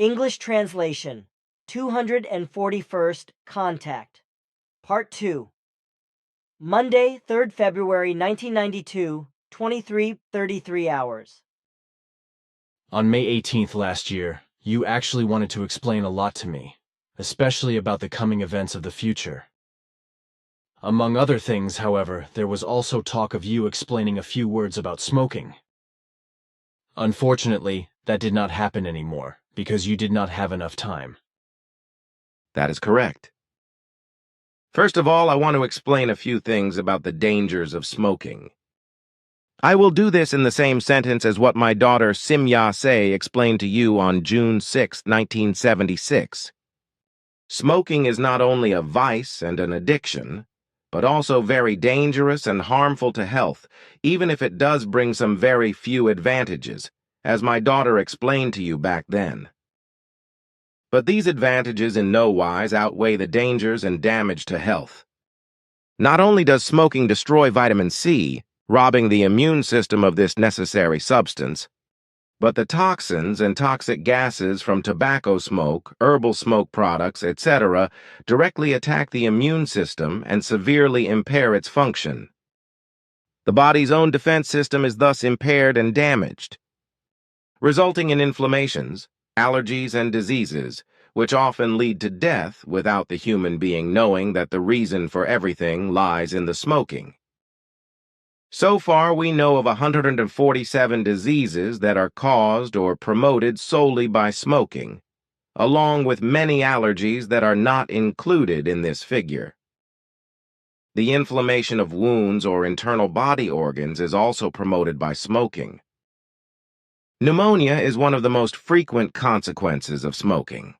English translation, 241st Contact, Part 2. Monday, 3rd February 1992, 23:33 hours. On May 18th last year, you actually wanted to explain a lot to me, especially about the coming events of the future. Among other things, however, there was also talk of you explaining a few words about smoking. Unfortunately, that did not happen anymore, because you did not have enough time. That is correct. First of all, I want to explain a few things about the dangers of smoking. I will do this in the same sentence as what my daughter Simya Se explained to you on June 6, 1976. Smoking is not only a vice and an addiction, but also very dangerous and harmful to health, even if it does bring some very few advantages, as my daughter explained to you back then. But these advantages in no wise outweigh the dangers and damage to health. Not only does smoking destroy vitamin C, robbing the immune system of this necessary substance, but the toxins and toxic gases from tobacco smoke, herbal smoke products, etc. directly attack the immune system and severely impair its function. The body's own defense system is thus impaired and damaged, resulting in inflammations, allergies, and diseases, which often lead to death without the human being knowing that the reason for everything lies in the smoking. So far, we know of 147 diseases that are caused or promoted solely by smoking, along with many allergies that are not included in this figure. The inflammation of wounds or internal body organs is also promoted by smoking. Pneumonia is one of the most frequent consequences of smoking.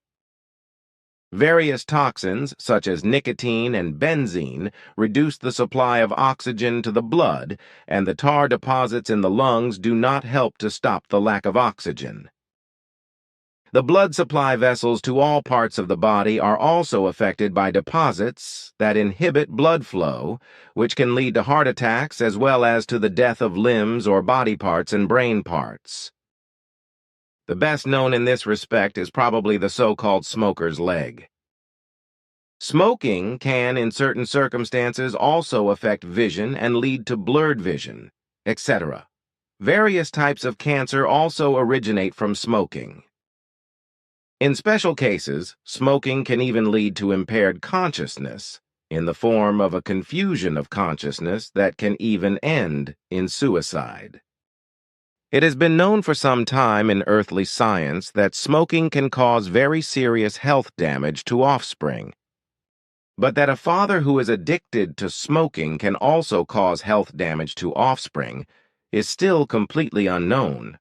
Various toxins, such as nicotine and benzene, reduce the supply of oxygen to the blood, and the tar deposits in the lungs do not help to stop the lack of oxygen. The blood supply vessels to all parts of the body are also affected by deposits that inhibit blood flow, which can lead to heart attacks as well as to the death of limbs or body parts and brain parts. The best known in this respect is probably the so-called smoker's leg. Smoking can, in certain circumstances, also affect vision and lead to blurred vision, etc. Various types of cancer also originate from smoking. In special cases, smoking can even lead to impaired consciousness, in the form of a confusion of consciousness that can even end in suicide. It has been known for some time in earthly science that smoking can cause very serious health damage to offspring, but that a father who is addicted to smoking can also cause health damage to offspring is still completely unknown.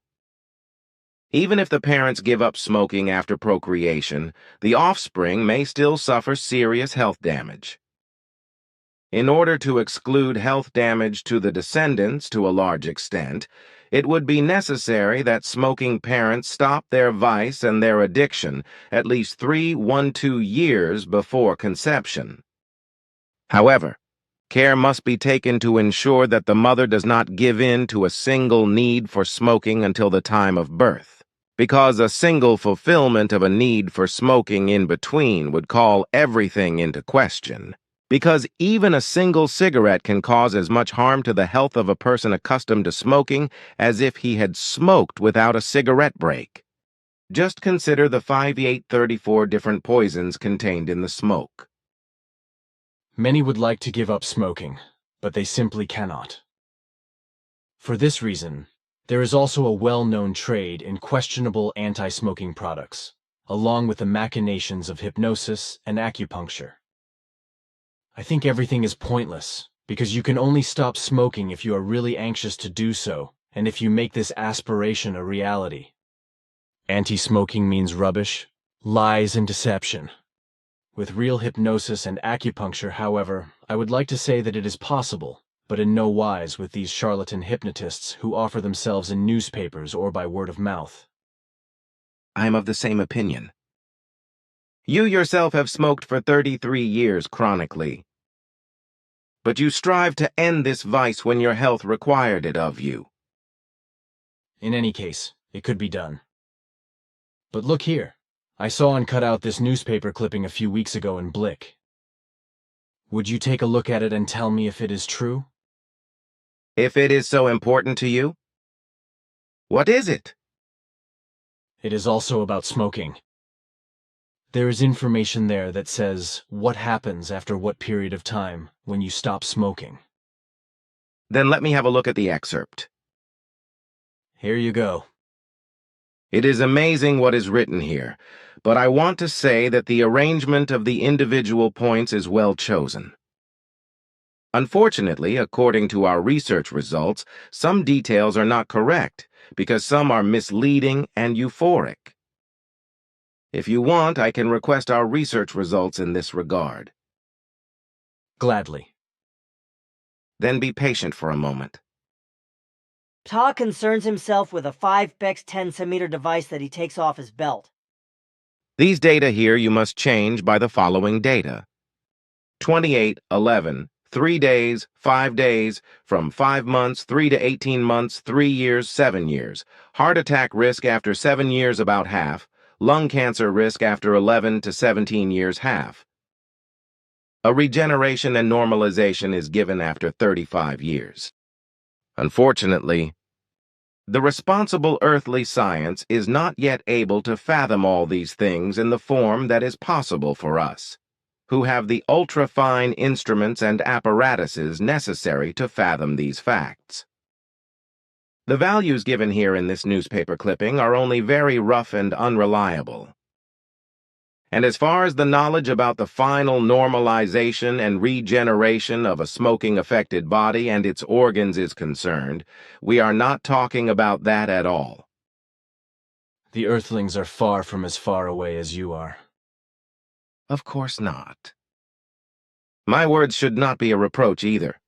Even if the parents give up smoking after procreation, the offspring may still suffer serious health damage. In order to exclude health damage to the descendants to a large extent, it would be necessary that smoking parents stop their vice and their addiction at least 2 years before conception. However, care must be taken to ensure that the mother does not give in to a single need for smoking until the time of birth, because a single fulfillment of a need for smoking in between would call everything into question. Because even a single cigarette can cause as much harm to the health of a person accustomed to smoking as if he had smoked without a cigarette break. Just consider the 5834 different poisons contained in the smoke. Many would like to give up smoking, but they simply cannot. For this reason, there is also a well-known trade in questionable anti-smoking products, along with the machinations of hypnosis and acupuncture. I think everything is pointless, because you can only stop smoking if you are really anxious to do so, and if you make this aspiration a reality. Anti-smoking means rubbish, lies, and deception. With real hypnosis and acupuncture, however, I would like to say that it is possible, but in no wise with these charlatan hypnotists who offer themselves in newspapers or by word of mouth. I am of the same opinion. You yourself have smoked for 33 years chronically, but you strive to end this vice when your health required it of you. In any case, it could be done. But look here, I saw and cut out this newspaper clipping a few weeks ago in Blick. Would you take a look at it and tell me if it is true? If it is so important to you? What is it? It is also about smoking. There is information there that says what happens after what period of time when you stop smoking. Then let me have a look at the excerpt. Here you go. It is amazing what is written here, but I want to say that the arrangement of the individual points is well chosen. Unfortunately, according to our research results, some details are not correct because some are misleading and euphoric. If you want, I can request our research results in this regard. Gladly. Then be patient for a moment. Ta concerns himself with a 5x 10cm device that he takes off his belt. These data here you must change by the following data. 28/11, 3 days, 5 days, from 5 months, 3 to 18 months, 3 years, 7 years. Heart attack risk after 7 years about half. Lung cancer risk after 11 to 17 years half. A regeneration and normalization is given after 35 years. Unfortunately, the responsible earthly science is not yet able to fathom all these things in the form that is possible for us, who have the ultra-fine instruments and apparatuses necessary to fathom these facts. The values given here in this newspaper clipping are only very rough and unreliable. And as far as the knowledge about the final normalization and regeneration of a smoking-affected body and its organs is concerned, we are not talking about that at all. The Earthlings are far from as far away as you are. Of course not. My words should not be a reproach either.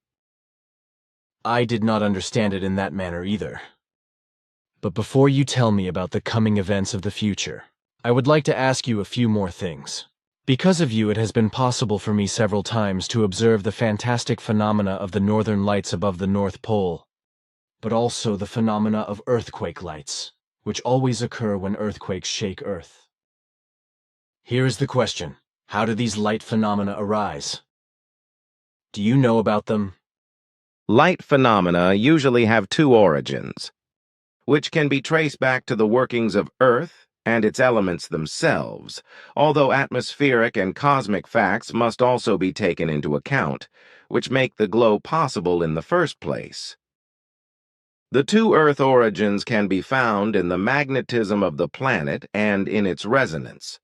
I did not understand it in that manner either. But before you tell me about the coming events of the future, I would like to ask you a few more things. Because of you, it has been possible for me several times to observe the fantastic phenomena of the northern lights above the North Pole, but also the phenomena of earthquake lights, which always occur when earthquakes shake Earth. Here is the question: how do these light phenomena arise? Do you know about them? Light phenomena usually have two origins, which can be traced back to the workings of Earth and its elements themselves, although atmospheric and cosmic facts must also be taken into account, which make the glow possible in the first place. The two Earth origins can be found in the magnetism of the planet and in its resonance.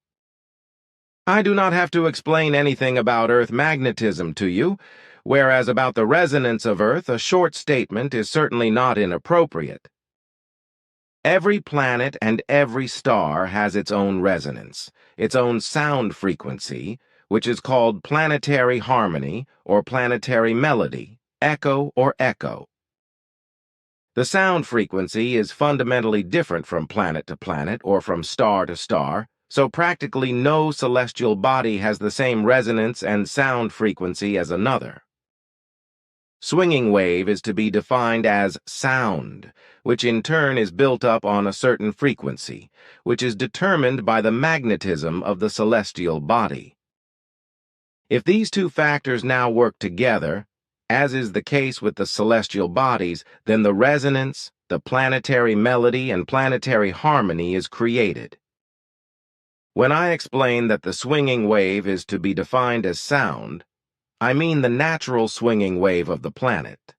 I do not have to explain anything about Earth magnetism to you, whereas about the resonance of Earth a short statement is certainly not inappropriate. Every planet and every star has its own resonance, its own sound frequency, which is called planetary harmony or planetary melody, echo or echo. The sound frequency is fundamentally different from planet to planet or from star to star, so practically no celestial body has the same resonance and sound frequency as another. Swinging wave is to be defined as sound, which in turn is built up on a certain frequency, which is determined by the magnetism of the celestial body. If these two factors now work together, as is the case with the celestial bodies, then the resonance, the planetary melody, and planetary harmony is created. When I explain that the swinging wave is to be defined as sound, I mean the natural swinging wave of the planet.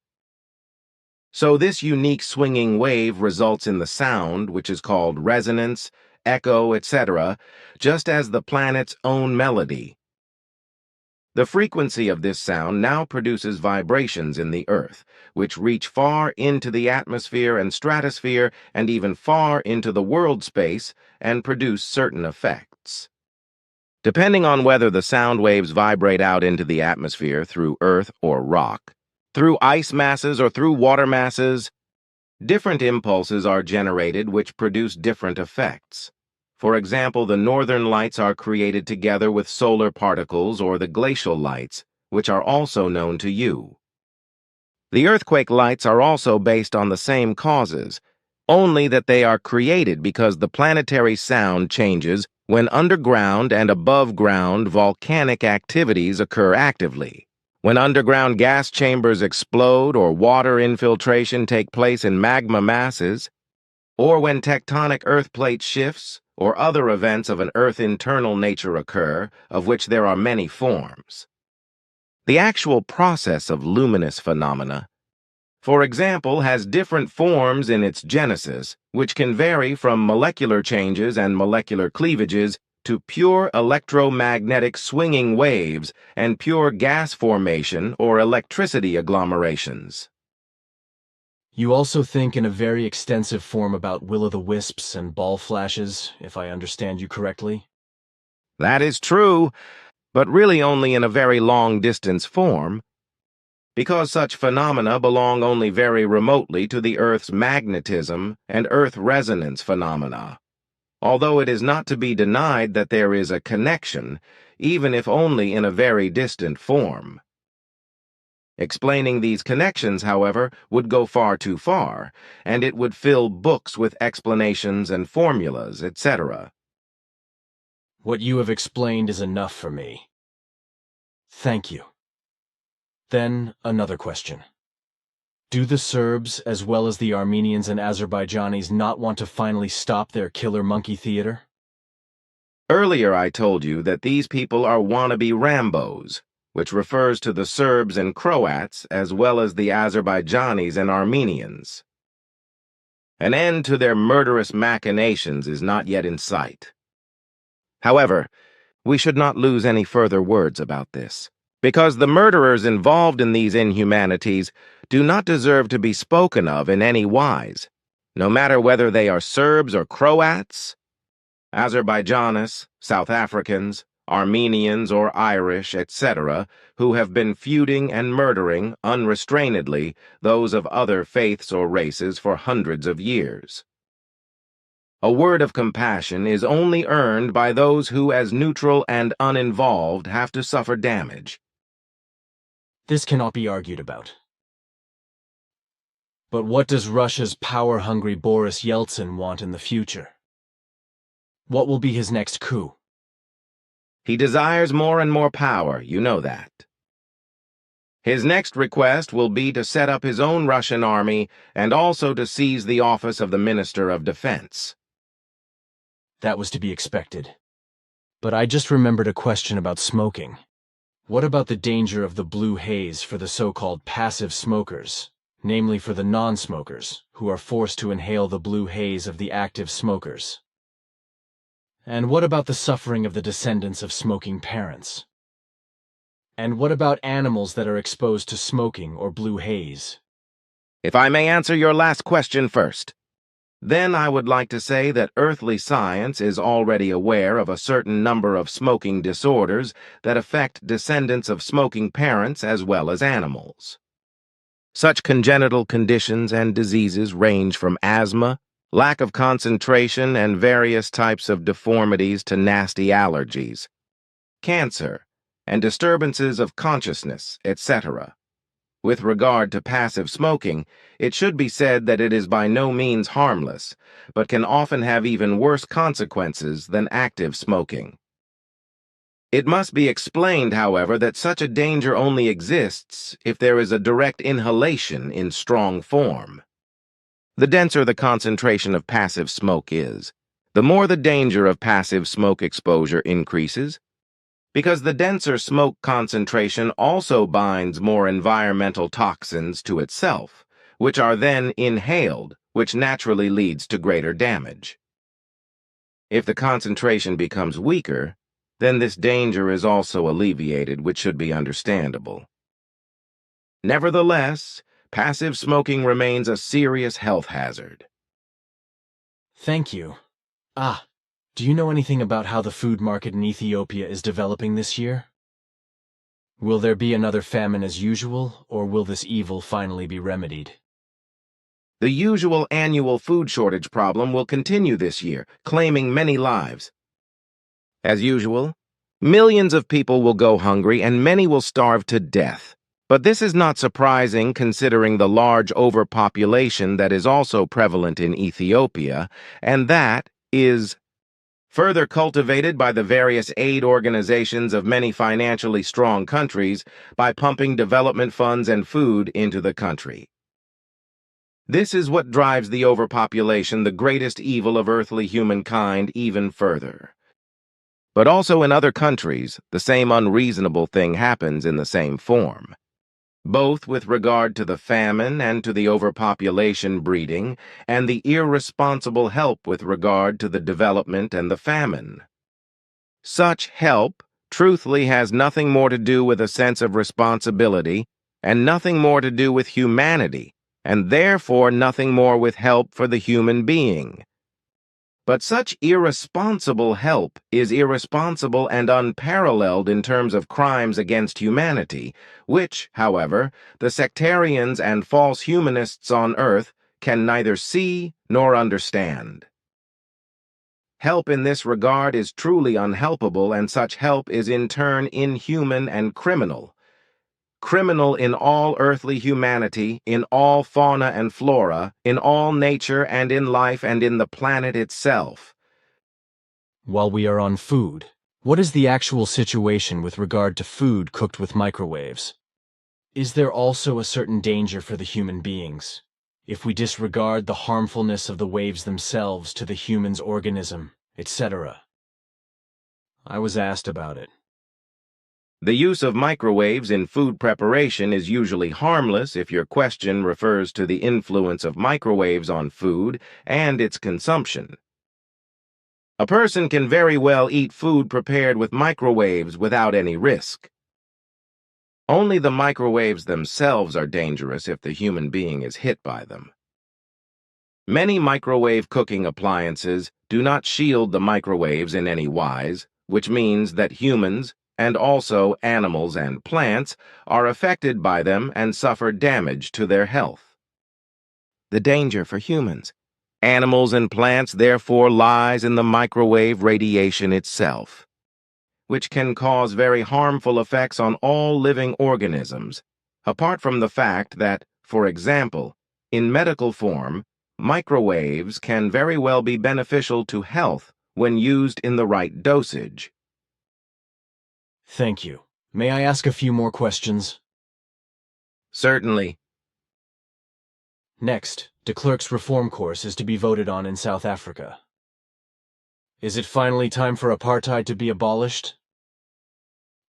So this unique swinging wave results in the sound, which is called resonance, echo, etc., just as the planet's own melody. The frequency of this sound now produces vibrations in the Earth, which reach far into the atmosphere and stratosphere and even far into the world space and produce certain effects. Depending on whether the sound waves vibrate out into the atmosphere through earth or rock, through ice masses or through water masses, different impulses are generated which produce different effects. For example, the northern lights are created together with solar particles or the glacial lights, which are also known to you. The earthquake lights are also based on the same causes, only that they are created because the planetary sound changes when underground and above-ground volcanic activities occur actively, when underground gas chambers explode or water infiltration take place in magma masses, or when tectonic earth plate shifts or other events of an Earth internal nature occur, of which there are many forms. The actual process of luminous phenomena, for example, has different forms in its genesis, which can vary from molecular changes and molecular cleavages to pure electromagnetic swinging waves and pure gas formation or electricity agglomerations. You also think in a very extensive form about will-o'-the-wisps and ball flashes, if I understand you correctly? That is true, but really only in a very long-distance form, because such phenomena belong only very remotely to the Earth's magnetism and Earth resonance phenomena, although it is not to be denied that there is a connection, even if only in a very distant form. Explaining these connections, however, would go far too far, and it would fill books with explanations and formulas, etc. What you have explained is enough for me. Thank you. Then, another question. Do the Serbs, as well as the Armenians and Azerbaijanis, not want to finally stop their killer monkey theater? Earlier I told you that these people are wannabe Rambos, which refers to the Serbs and Croats as well as the Azerbaijanis and Armenians. An end to their murderous machinations is not yet in sight. However, we should not lose any further words about this, because the murderers involved in these inhumanities do not deserve to be spoken of in any wise, no matter whether they are Serbs or Croats, Azerbaijanis, South Africans, Armenians or Irish, etc., who have been feuding and murdering unrestrainedly those of other faiths or races for hundreds of years. A word of compassion is only earned by those who, as neutral and uninvolved, have to suffer damage. This cannot be argued about. But what does Russia's power-hungry Boris Yeltsin want in the future? What will be his next coup? He desires more and more power, you know that. His next request will be to set up his own Russian army and also to seize the office of the Minister of Defense. That was to be expected. But I just remembered a question about smoking. What about the danger of the blue haze for the so-called passive smokers, namely for the non-smokers, who are forced to inhale the blue haze of the active smokers? And what about the suffering of the descendants of smoking parents? And what about animals that are exposed to smoking or blue haze? If I may answer your last question first, then I would like to say that earthly science is already aware of a certain number of smoking disorders that affect descendants of smoking parents as well as animals. Such congenital conditions and diseases range from asthma, lack of concentration, and various types of deformities to nasty allergies, cancer, and disturbances of consciousness, etc. With regard to passive smoking, it should be said that it is by no means harmless, but can often have even worse consequences than active smoking. It must be explained, however, that such a danger only exists if there is a direct inhalation in strong form. The denser the concentration of passive smoke is, the more the danger of passive smoke exposure increases, because the denser smoke concentration also binds more environmental toxins to itself, which are then inhaled, which naturally leads to greater damage. If the concentration becomes weaker, then this danger is also alleviated, which should be understandable. Nevertheless, passive smoking remains a serious health hazard. Thank you. Do you know anything about how the food market in Ethiopia is developing this year? Will there be another famine as usual, or will this evil finally be remedied? The usual annual food shortage problem will continue this year, claiming many lives. As usual, millions of people will go hungry and many will starve to death. But this is not surprising considering the large overpopulation that is also prevalent in Ethiopia, and that is further cultivated by the various aid organizations of many financially strong countries by pumping development funds and food into the country. This is what drives the overpopulation, the greatest evil of earthly humankind, even further. But also in other countries, the same unreasonable thing happens in the same form, both with regard to the famine and to the overpopulation breeding, and the irresponsible help with regard to the development and the famine. Such help, truthfully, has nothing more to do with a sense of responsibility, and nothing more to do with humanity, and therefore nothing more with help for the human being. But such irresponsible help is irresponsible and unparalleled in terms of crimes against humanity, which, however, the sectarians and false humanists on earth can neither see nor understand. Help in this regard is truly unhelpable, and such help is in turn inhuman and criminal. Criminal in all earthly humanity, in all fauna and flora, in all nature and in life and in the planet itself. While we are on food, what is the actual situation with regard to food cooked with microwaves? Is there also a certain danger for the human beings, if we disregard the harmfulness of the waves themselves to the human's organism, etc.? I was asked about it. The use of microwaves in food preparation is usually harmless if your question refers to the influence of microwaves on food and its consumption. A person can very well eat food prepared with microwaves without any risk. Only the microwaves themselves are dangerous if the human being is hit by them. Many microwave cooking appliances do not shield the microwaves in any wise, which means that humans, and also animals and plants, are affected by them and suffer damage to their health. The danger for humans, animals, and plants therefore lies in the microwave radiation itself, which can cause very harmful effects on all living organisms, apart from the fact that, for example, in medical form, microwaves can very well be beneficial to health when used in the right dosage. Thank you. May I ask a few more questions? Certainly. Next, de Klerk's reform course is to be voted on in South Africa. Is it finally time for apartheid to be abolished?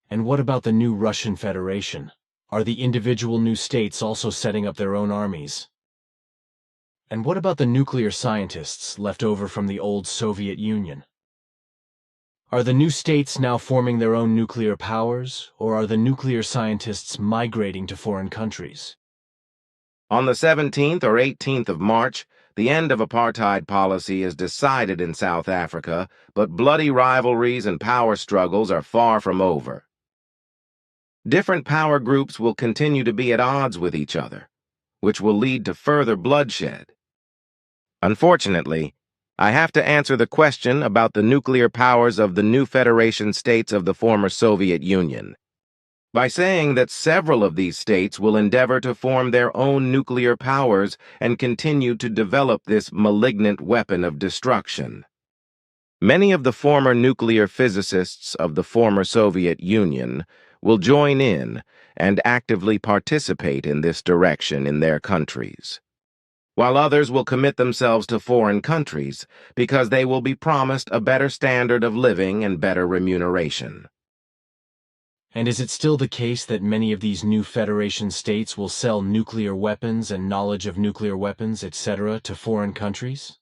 And what about the new Russian Federation? Are the individual new states also setting up their own armies? And what about the nuclear scientists left over from the old Soviet Union? Are the new states now forming their own nuclear powers, or are the nuclear scientists migrating to foreign countries? On the 17th or 18th of March, the end of apartheid policy is decided in South Africa, but bloody rivalries and power struggles are far from over. Different power groups will continue to be at odds with each other, which will lead to further bloodshed. Unfortunately, I have to answer the question about the nuclear powers of the new Federation states of the former Soviet Union by saying that several of these states will endeavor to form their own nuclear powers and continue to develop this malignant weapon of destruction. Many of the former nuclear physicists of the former Soviet Union will join in and actively participate in this direction in their countries, while others will commit themselves to foreign countries because they will be promised a better standard of living and better remuneration. And is it still the case that many of these new Federation states will sell nuclear weapons and knowledge of nuclear weapons, etc., to foreign countries?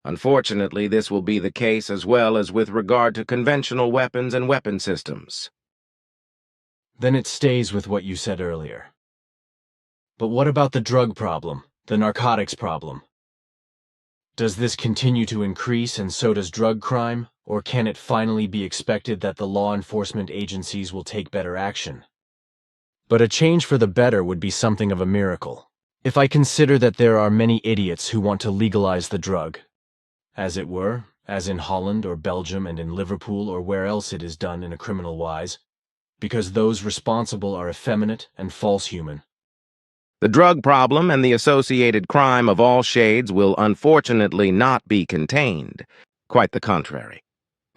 Unfortunately, this will be the case as well as with regard to conventional weapons and weapon systems. Then it stays with what you said earlier. But what about the drug problem, the narcotics problem? Does this continue to increase and so does drug crime, or can it finally be expected that the law enforcement agencies will take better action? But a change for the better would be something of a miracle, if I consider that there are many idiots who want to legalize the drug, as it were, as in Holland or Belgium and in Liverpool or where else it is done in a criminal wise, because those responsible are effeminate and false human. The drug problem and the associated crime of all shades will unfortunately not be contained. Quite the contrary.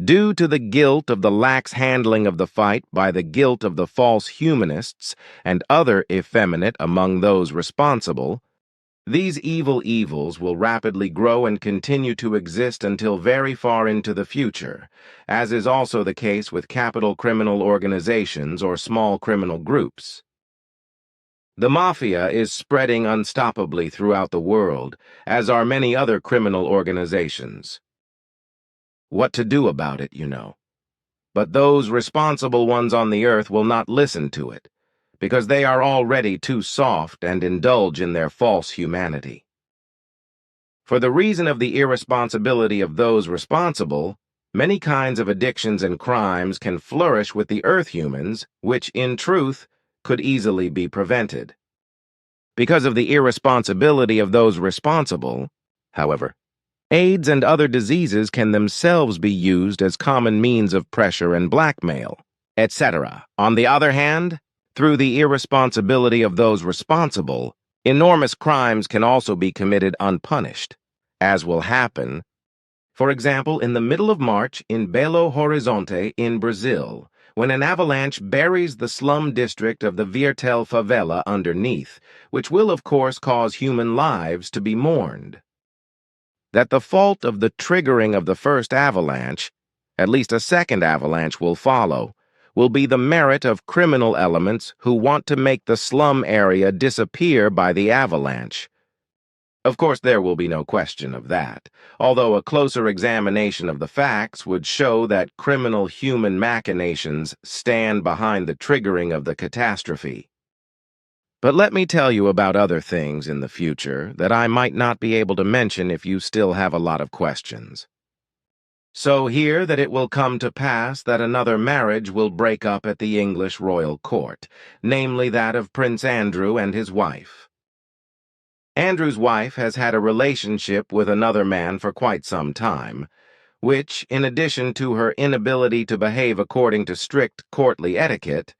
Due to the guilt of the lax handling of the fight by the guilt of the false humanists and other effeminate among those responsible, these evils will rapidly grow and continue to exist until very far into the future, as is also the case with capital criminal organizations or small criminal groups. The mafia is spreading unstoppably throughout the world, as are many other criminal organizations. What to do about it, you know. But those responsible ones on the earth will not listen to it, because they are already too soft and indulge in their false humanity. For the reason of the irresponsibility of those responsible, many kinds of addictions and crimes can flourish with the earth humans, which, in truth, could easily be prevented. Because of the irresponsibility of those responsible, however, AIDS and other diseases can themselves be used as common means of pressure and blackmail, etc. On the other hand, through the irresponsibility of those responsible, enormous crimes can also be committed unpunished, as will happen, for example, in the middle of March in Belo Horizonte in Brazil, when an avalanche buries the slum district of the Viertel favela underneath, which will of course cause human lives to be mourned. That the fault of the triggering of the first avalanche, at least a second avalanche will follow, will be the merit of criminal elements who want to make the slum area disappear by the avalanche. Of course, there will be no question of that, although a closer examination of the facts would show that criminal human machinations stand behind the triggering of the catastrophe. But let me tell you about other things in the future that I might not be able to mention if you still have a lot of questions. So hear that it will come to pass that another marriage will break up at the English royal court, namely that of Prince Andrew and his wife. Andrew's wife has had a relationship with another man for quite some time, which, in addition to her inability to behave according to strict courtly etiquette,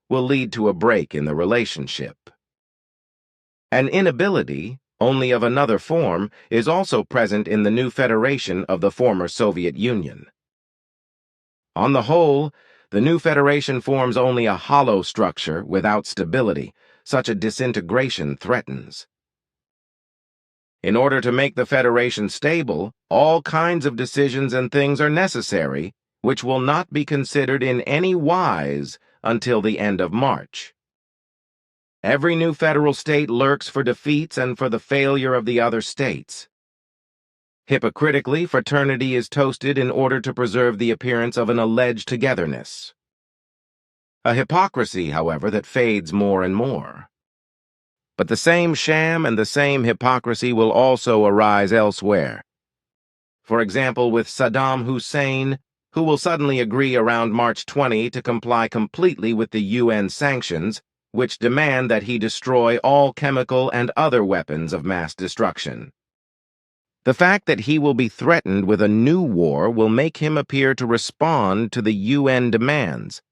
will lead to a break in the relationship. An inability, only of another form, is also present in the new federation of the former Soviet Union. On the whole, the new federation forms only a hollow structure without stability. Such a disintegration threatens. In order to make the federation stable, all kinds of decisions and things are necessary, which will not be considered in any wise until the end of March. Every new federal state lurks for defeats and for the failure of the other states. Hypocritically, fraternity is toasted in order to preserve the appearance of an alleged togetherness. A hypocrisy, however, that fades more and more. But the same sham and the same hypocrisy will also arise elsewhere. For example, with Saddam Hussein, who will suddenly agree around March 20 to comply completely with the UN sanctions, which demand that he destroy all chemical and other weapons of mass destruction. The fact that he will be threatened with a new war will make him appear to respond to the UN demands,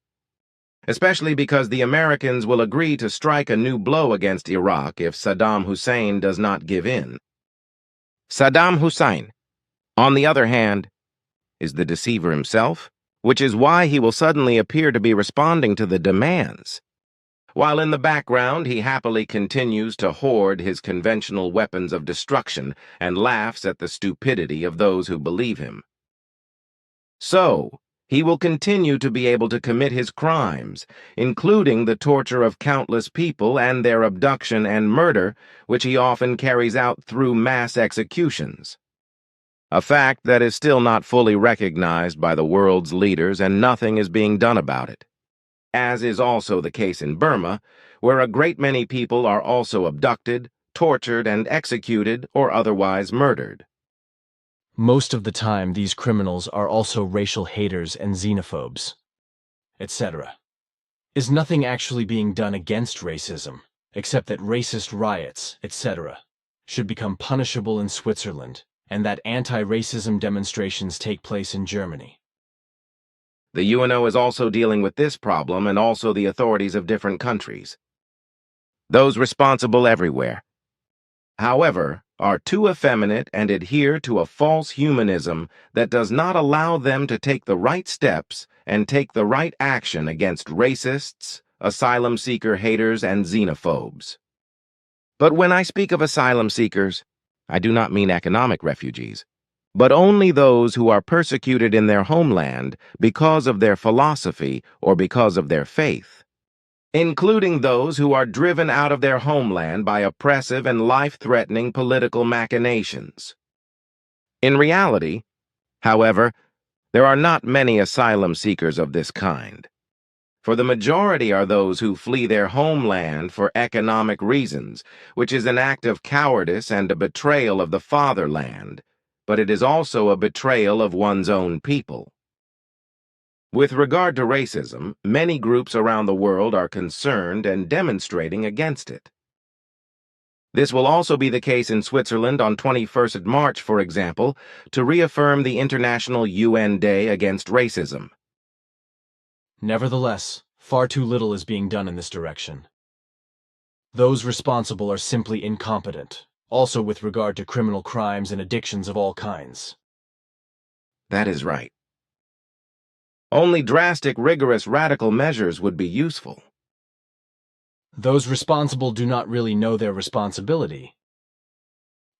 especially because the Americans will agree to strike a new blow against Iraq if Saddam Hussein does not give in. Saddam Hussein, on the other hand, is the deceiver himself, which is why he will suddenly appear to be responding to the demands, while in the background he happily continues to hoard his conventional weapons of destruction and laughs at the stupidity of those who believe him. So, he will continue to be able to commit his crimes, including the torture of countless people and their abduction and murder, which he often carries out through mass executions. A fact that is still not fully recognized by the world's leaders, and nothing is being done about it. As is also the case in Burma, where a great many people are also abducted, tortured, and executed or otherwise murdered. Most of the time, these criminals are also racial haters and xenophobes, etc. Is nothing actually being done against racism, except that racist riots, etc., should become punishable in Switzerland, and that anti-racism demonstrations take place in Germany? The UNO is also dealing with this problem, and also the authorities of different countries. Those responsible everywhere. however, are too effeminate and adhere to a false humanism that does not allow them to take the right steps and take the right action against racists, asylum seeker haters, and xenophobes. But when I speak of asylum seekers, I do not mean economic refugees, but only those who are persecuted in their homeland because of their philosophy or because of their faith, including those who are driven out of their homeland by oppressive and life-threatening political machinations. In reality, however, there are not many asylum seekers of this kind, for the majority are those who flee their homeland for economic reasons, which is an act of cowardice and a betrayal of the fatherland, but it is also a betrayal of one's own people. With regard to racism, many groups around the world are concerned and demonstrating against it. This will also be the case in Switzerland on 21st March, for example, to reaffirm the International UN Day Against Racism. Nevertheless, far too little is being done in this direction. Those responsible are simply incompetent, also with regard to criminal crimes and addictions of all kinds. That is right. Only drastic, rigorous, radical measures would be useful. Those responsible do not really know their responsibility.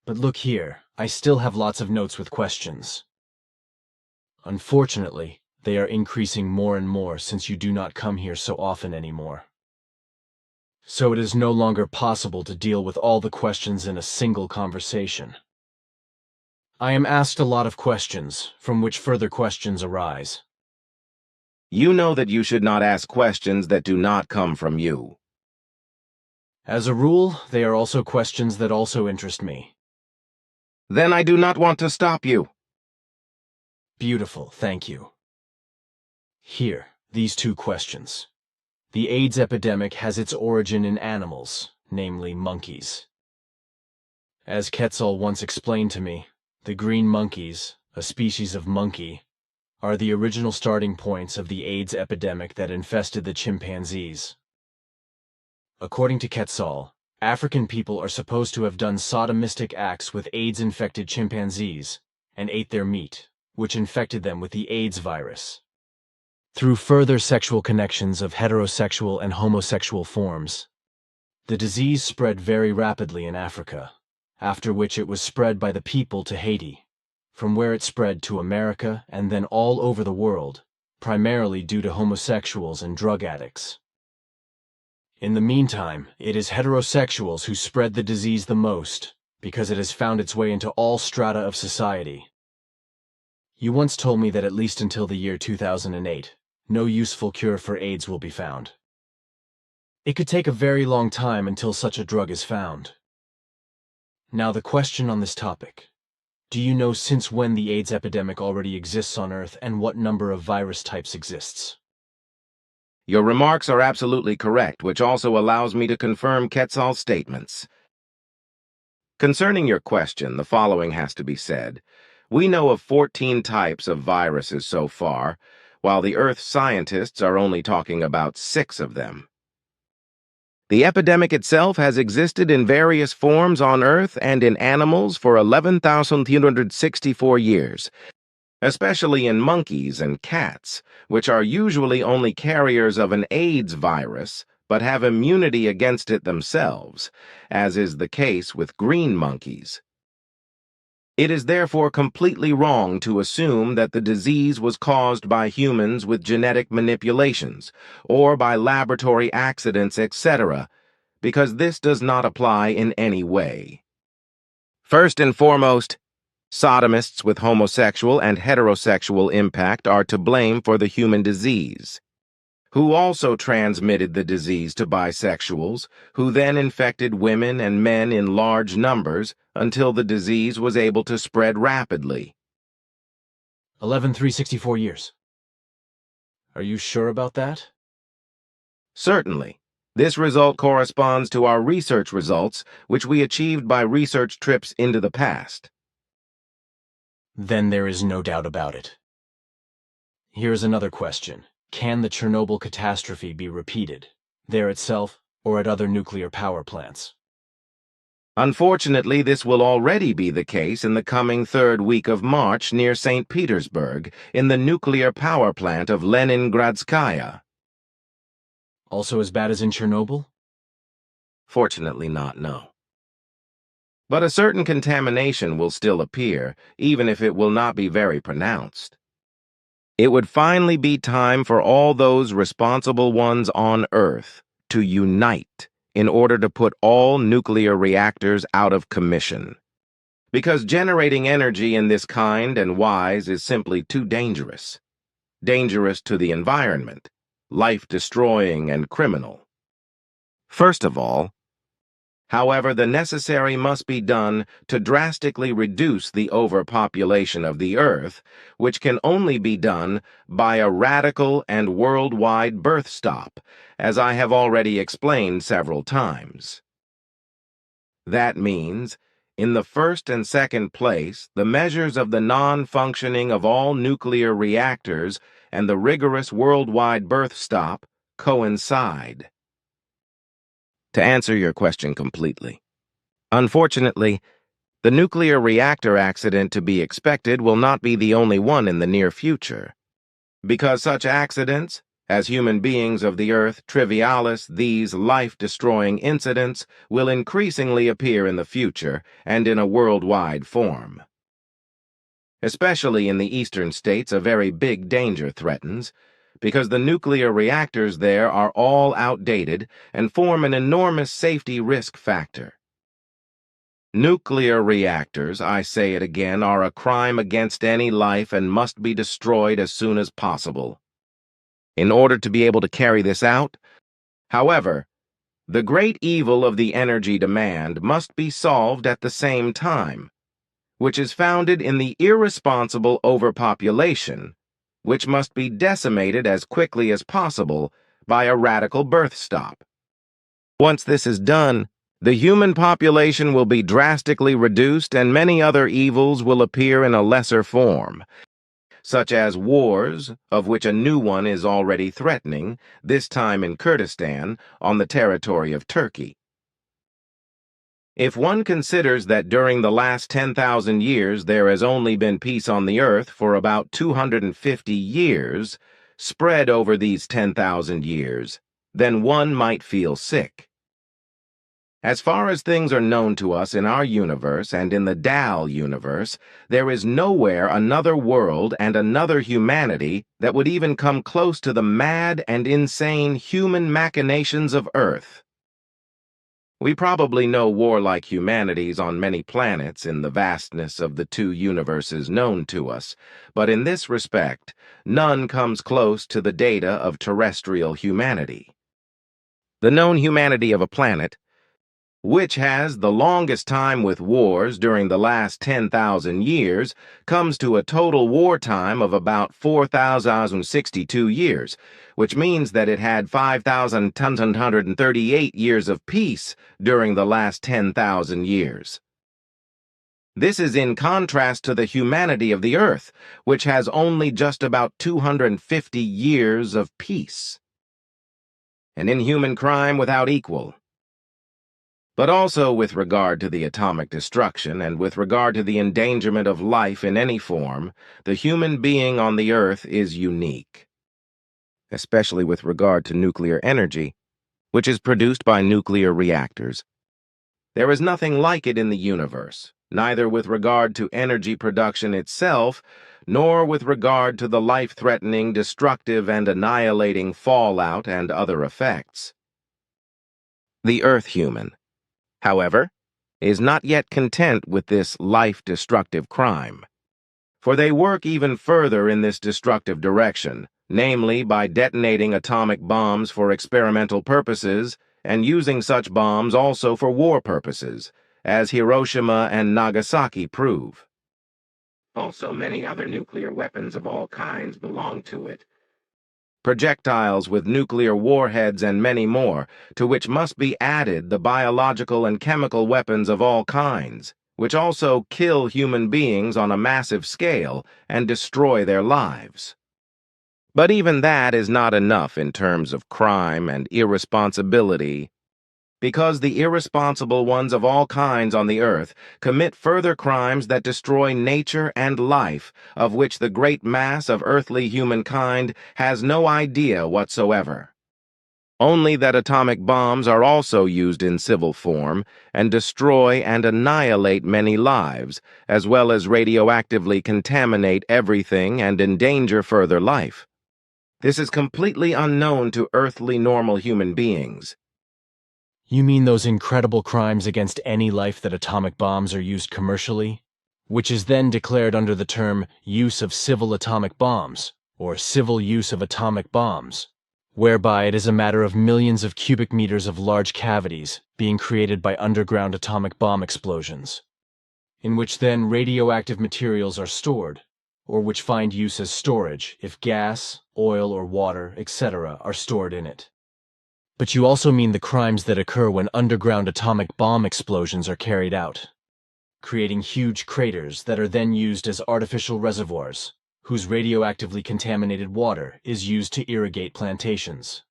But look here, I still have lots of notes with questions. Unfortunately, they are increasing more and more since you do not come here so often anymore. So it is no longer possible to deal with all the questions in a single conversation. I am asked a lot of questions, from which further questions arise. You know that you should not ask questions that do not come from you. As a rule, they are also questions that also interest me. Then I do not want to stop you. Beautiful, thank you. Here, these two questions. The AIDS epidemic has its origin in animals, namely monkeys. As Quetzal once explained to me, the green monkeys, a species of monkey, are the original starting points of the AIDS epidemic that infested the chimpanzees. According to Quetzal, African people are supposed to have done sodomistic acts with AIDS-infected chimpanzees and ate their meat, which infected them with the AIDS virus. Through further sexual connections of heterosexual and homosexual forms, the disease spread very rapidly in Africa, after which it was spread by the people to Haiti, from where it spread to America and then all over the world, primarily due to homosexuals and drug addicts. In the meantime, it is heterosexuals who spread the disease the most, because it has found its way into all strata of society. You once told me that at least until the year 2008, no useful cure for AIDS will be found. It could take a very long time until such a drug is found. Now the question on this topic. Do you know since when the AIDS epidemic already exists on Earth and what number of virus types exists? Your remarks are absolutely correct, which also allows me to confirm Quetzal's statements. Concerning your question, the following has to be said. We know of 14 types of viruses so far, while the Earth scientists are only talking about 6 of them. The epidemic itself has existed in various forms on Earth and in animals for 11,364 years, especially in monkeys and cats, which are usually only carriers of an AIDS virus, but have immunity against it themselves, as is the case with green monkeys. It is therefore completely wrong to assume that the disease was caused by humans with genetic manipulations, or by laboratory accidents, etc., because this does not apply in any way. First and foremost, sodomists with homosexual and heterosexual impact are to blame for the human disease, who also transmitted the disease to bisexuals, who then infected women and men in large numbers until the disease was able to spread rapidly. 11,364 years. Are you sure about that? Certainly. This result corresponds to our research results, which we achieved by research trips into the past. Then there is no doubt about it. Here's another question. Can the Chernobyl catastrophe be repeated, there itself or at other nuclear power plants? Unfortunately, this will already be the case in the coming third week of March near St. Petersburg, in the nuclear power plant of Leningradskaya. Also as bad as in Chernobyl? Fortunately not, no. But a certain contamination will still appear, even if it will not be very pronounced. It would finally be time for all those responsible ones on Earth to unite in order to put all nuclear reactors out of commission. Because generating energy in this kind and wise is simply too dangerous. Dangerous to the environment, life-destroying and criminal. First of all, however, the necessary must be done to drastically reduce the overpopulation of the Earth, which can only be done by a radical and worldwide birth stop, as I have already explained several times. That means, in the first and second place, the measures of the non-functioning of all nuclear reactors and the rigorous worldwide birth stop coincide. To answer your question completely, unfortunately, the nuclear reactor accident to be expected will not be the only one in the near future, because such accidents, as human beings of the Earth trivialis these life-destroying incidents, will increasingly appear in the future and in a worldwide form. Especially in the eastern states, a very big danger threatens, because the nuclear reactors there are all outdated and form an enormous safety risk factor. Nuclear reactors, I say it again, are a crime against any life and must be destroyed as soon as possible. In order to be able to carry this out, however, the great evil of the energy demand must be solved at the same time, which is founded in the irresponsible overpopulation, which must be decimated as quickly as possible by a radical birth stop. Once this is done, the human population will be drastically reduced and many other evils will appear in a lesser form, such as wars, of which a new one is already threatening, this time in Kurdistan, on the territory of Turkey. If one considers that during the last 10,000 years there has only been peace on the earth for about 250 years, spread over these 10,000 years, then one might feel sick. As far as things are known to us in our universe and in the Dal universe, there is nowhere another world and another humanity that would even come close to the mad and insane human machinations of Earth. We probably know warlike humanities on many planets in the vastness of the two universes known to us, but in this respect, none comes close to the data of terrestrial humanity. The known humanity of a planet, which has the longest time with wars during the last 10,000 years, comes to a total wartime of about 4,062 years, which means that it had 5,238 years of peace during the last 10,000 years. This is in contrast to the humanity of the Earth, which has only just about 250 years of peace. An inhuman crime without equal. But also with regard to the atomic destruction and with regard to the endangerment of life in any form, the human being on the Earth is unique. Especially with regard to nuclear energy, which is produced by nuclear reactors. There is nothing like it in the universe, neither with regard to energy production itself, nor with regard to the life-threatening, destructive, and annihilating fallout and other effects. The Earth human, however, is not yet content with this life-destructive crime, for they work even further in this destructive direction, namely by detonating atomic bombs for experimental purposes and using such bombs also for war purposes, as Hiroshima and Nagasaki prove. Also, many other nuclear weapons of all kinds belong to it. Projectiles with nuclear warheads and many more, to which must be added the biological and chemical weapons of all kinds, which also kill human beings on a massive scale and destroy their lives. But even that is not enough in terms of crime and irresponsibility because the irresponsible ones of all kinds on the earth commit further crimes that destroy nature and life, of which the great mass of earthly humankind has no idea whatsoever. Only that atomic bombs are also used in civil form and destroy and annihilate many lives, as well as radioactively contaminate everything and endanger further life. This is completely unknown to earthly normal human beings. You mean those incredible crimes against any life that atomic bombs are used commercially? Which is then declared under the term use of civil atomic bombs, or civil use of atomic bombs, whereby it is a matter of millions of cubic meters of large cavities being created by underground atomic bomb explosions, in which then radioactive materials are stored, or which find use as storage if gas, oil, or water, etc. are stored in it. But you also mean the crimes that occur when underground atomic bomb explosions are carried out, creating huge craters that are then used as artificial reservoirs, whose radioactively contaminated water is used to irrigate plantations.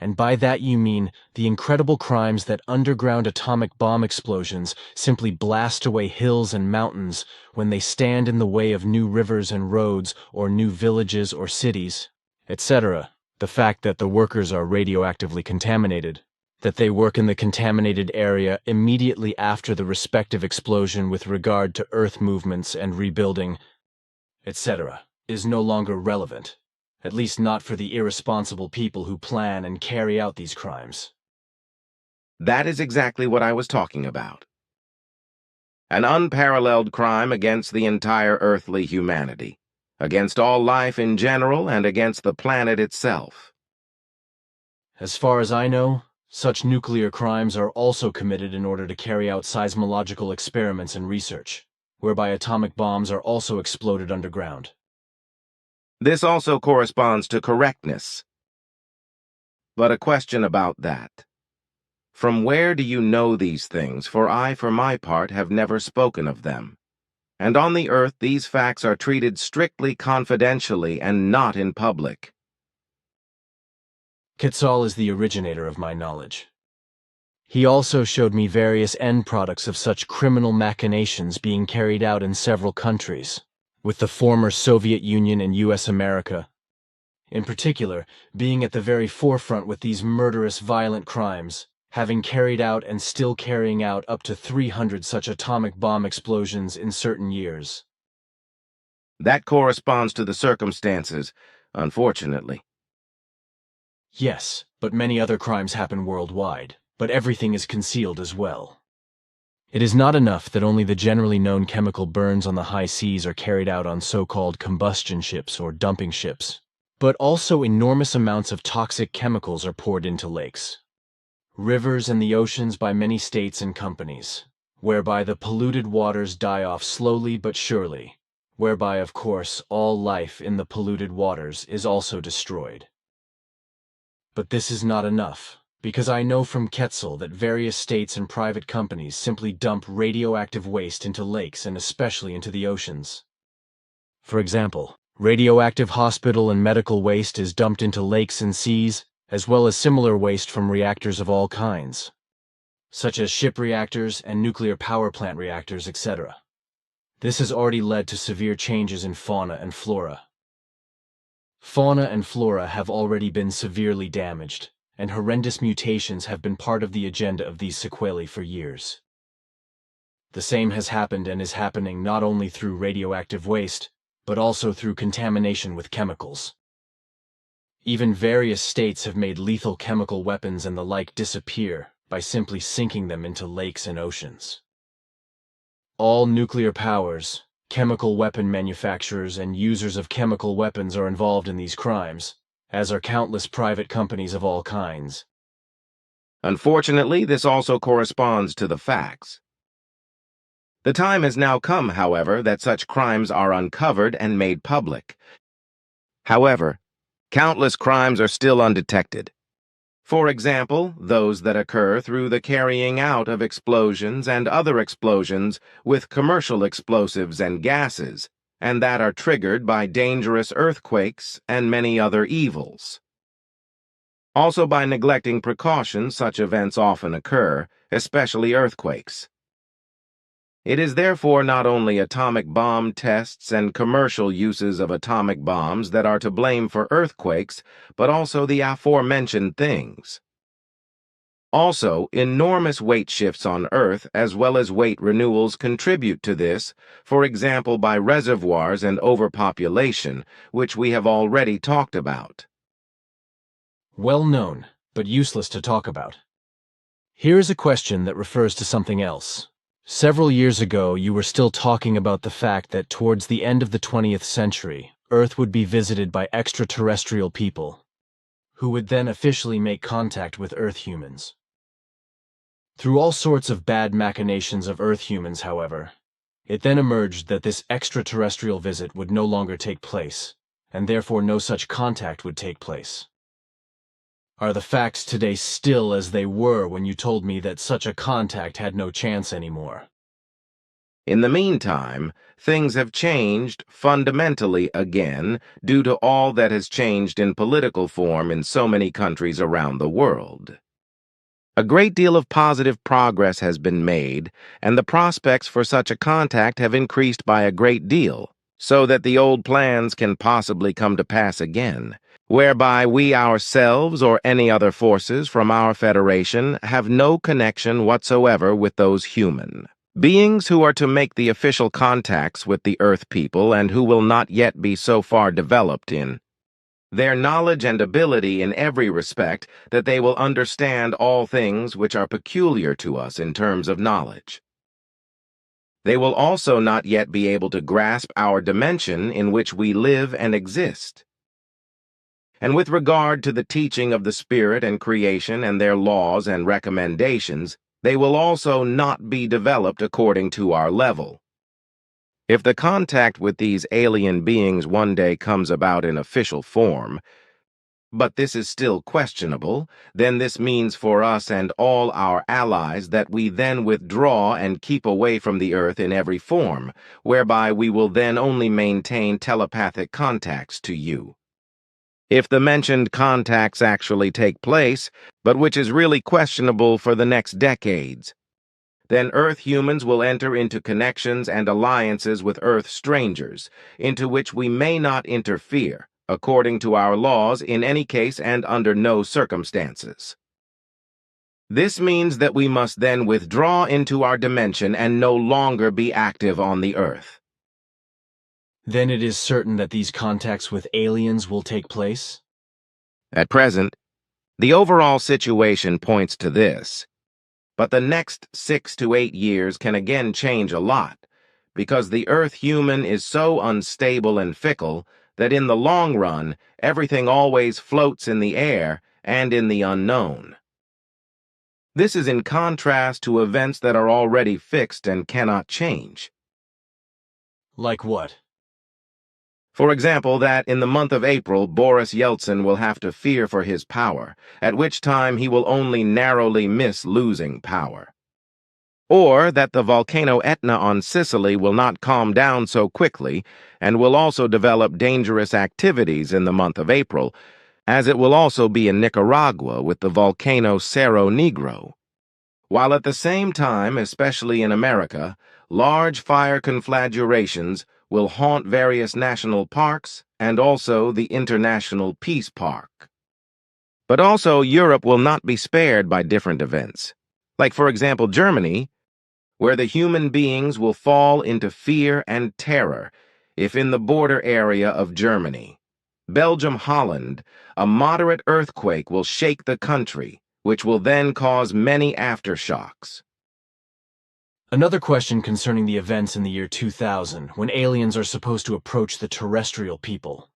And by that you mean the incredible crimes that underground atomic bomb explosions simply blast away hills and mountains when they stand in the way of new rivers and roads or new villages or cities, etc. The fact that the workers are radioactively contaminated, that they work in the contaminated area immediately after the respective explosion with regard to earth movements and rebuilding, etc., is no longer relevant, at least not for the irresponsible people who plan and carry out these crimes. That is exactly what I was talking about. An unparalleled crime against the entire earthly humanity, against all life in general and against the planet itself. As far as I know, such nuclear crimes are also committed in order to carry out seismological experiments and research, whereby atomic bombs are also exploded underground. This also corresponds to correctness. But a question about that. From where do you know these things? For I, for my part, have never spoken of them. And on the earth these facts are treated strictly confidentially and not in public. Quetzal is the originator of my knowledge. He also showed me various end products of such criminal machinations being carried out in several countries, with the former Soviet Union and US America, in particular, being at the very forefront with these murderous violent crimes, having carried out and still carrying out up to 300 such atomic bomb explosions in certain years. That corresponds to the circumstances, unfortunately. Yes, but many other crimes happen worldwide, but everything is concealed as well. It is not enough that only the generally known chemical burns on the high seas are carried out on so-called combustion ships or dumping ships, but also enormous amounts of toxic chemicals are poured into lakes, rivers, and the oceans by many states and companies, whereby the polluted waters die off slowly but surely, whereby, of course, all life in the polluted waters is also destroyed. But this is not enough, because I know from Quetzal that various states and private companies simply dump radioactive waste into lakes and especially into the oceans. For example, radioactive hospital and medical waste is dumped into lakes and seas, as well as similar waste from reactors of all kinds, such as ship reactors and nuclear power plant reactors, etc. This has already led to severe changes in fauna and flora. Fauna and flora have already been severely damaged, and horrendous mutations have been part of the agenda of these sequelae for years. The same has happened and is happening not only through radioactive waste, but also through contamination with chemicals. Even various states have made lethal chemical weapons and the like disappear by simply sinking them into lakes and oceans. All nuclear powers, chemical weapon manufacturers, and users of chemical weapons are involved in these crimes, as are countless private companies of all kinds. Unfortunately, this also corresponds to the facts. The time has now come, however, that such crimes are uncovered and made public. However, countless crimes are still undetected. For example, those that occur through the carrying out of explosions and other explosions with commercial explosives and gases, and that are triggered by dangerous earthquakes and many other evils. Also, by neglecting precautions, such events often occur, especially earthquakes. It is therefore not only atomic bomb tests and commercial uses of atomic bombs that are to blame for earthquakes, but also the aforementioned things. Also, enormous weight shifts on Earth as well as weight renewals contribute to this, for example by reservoirs and overpopulation, which we have already talked about. Well known, but useless to talk about. Here is a question that refers to something else. Several years ago, you were still talking about the fact that towards the end of the 20th century, Earth would be visited by extraterrestrial people, who would then officially make contact with Earth humans. Through all sorts of bad machinations of Earth humans, however, it then emerged that this extraterrestrial visit would no longer take place, and therefore no such contact would take place. Are the facts today still as they were when you told me that such a contact had no chance anymore? In the meantime, things have changed fundamentally again due to all that has changed in political form in so many countries around the world. A great deal of positive progress has been made, and the prospects for such a contact have increased by a great deal, so that the old plans can possibly come to pass again, whereby we ourselves or any other forces from our Federation have no connection whatsoever with those human beings who are to make the official contacts with the Earth people and who will not yet be so far developed in their knowledge and ability in every respect that they will understand all things which are peculiar to us in terms of knowledge. They will also not yet be able to grasp our dimension in which we live and exist. And with regard to the teaching of the Spirit and creation and their laws and recommendations, they will also not be developed according to our level. If the contact with these alien beings one day comes about in official form, but this is still questionable, then this means for us and all our allies that we then withdraw and keep away from the Earth in every form, whereby we will then only maintain telepathic contacts to you. If the mentioned contacts actually take place, but which is really questionable for the next decades, then Earth humans will enter into connections and alliances with Earth strangers, into which we may not interfere, according to our laws in any case and under no circumstances. This means that we must then withdraw into our dimension and no longer be active on the Earth. Then it is certain that these contacts with aliens will take place? At present, the overall situation points to this. But the next 6 to 8 years can again change a lot, because the Earth human is so unstable and fickle that in the long run, everything always floats in the air and in the unknown. This is in contrast to events that are already fixed and cannot change. Like what? For example, that in the month of April, Boris Yeltsin will have to fear for his power, at which time he will only narrowly miss losing power. Or that the volcano Etna on Sicily will not calm down so quickly and will also develop dangerous activities in the month of April, as it will also be in Nicaragua with the volcano Cerro Negro. While at the same time, especially in America, large fire conflagrations will haunt various national parks and also the International Peace Park. But also Europe will not be spared by different events. Like, for example, Germany, where the human beings will fall into fear and terror if in the border area of Germany. Belgium, Holland, a moderate earthquake will shake the country, which will then cause many aftershocks. Another question concerning the events in the year 2000, when aliens are supposed to approach the terrestrial people.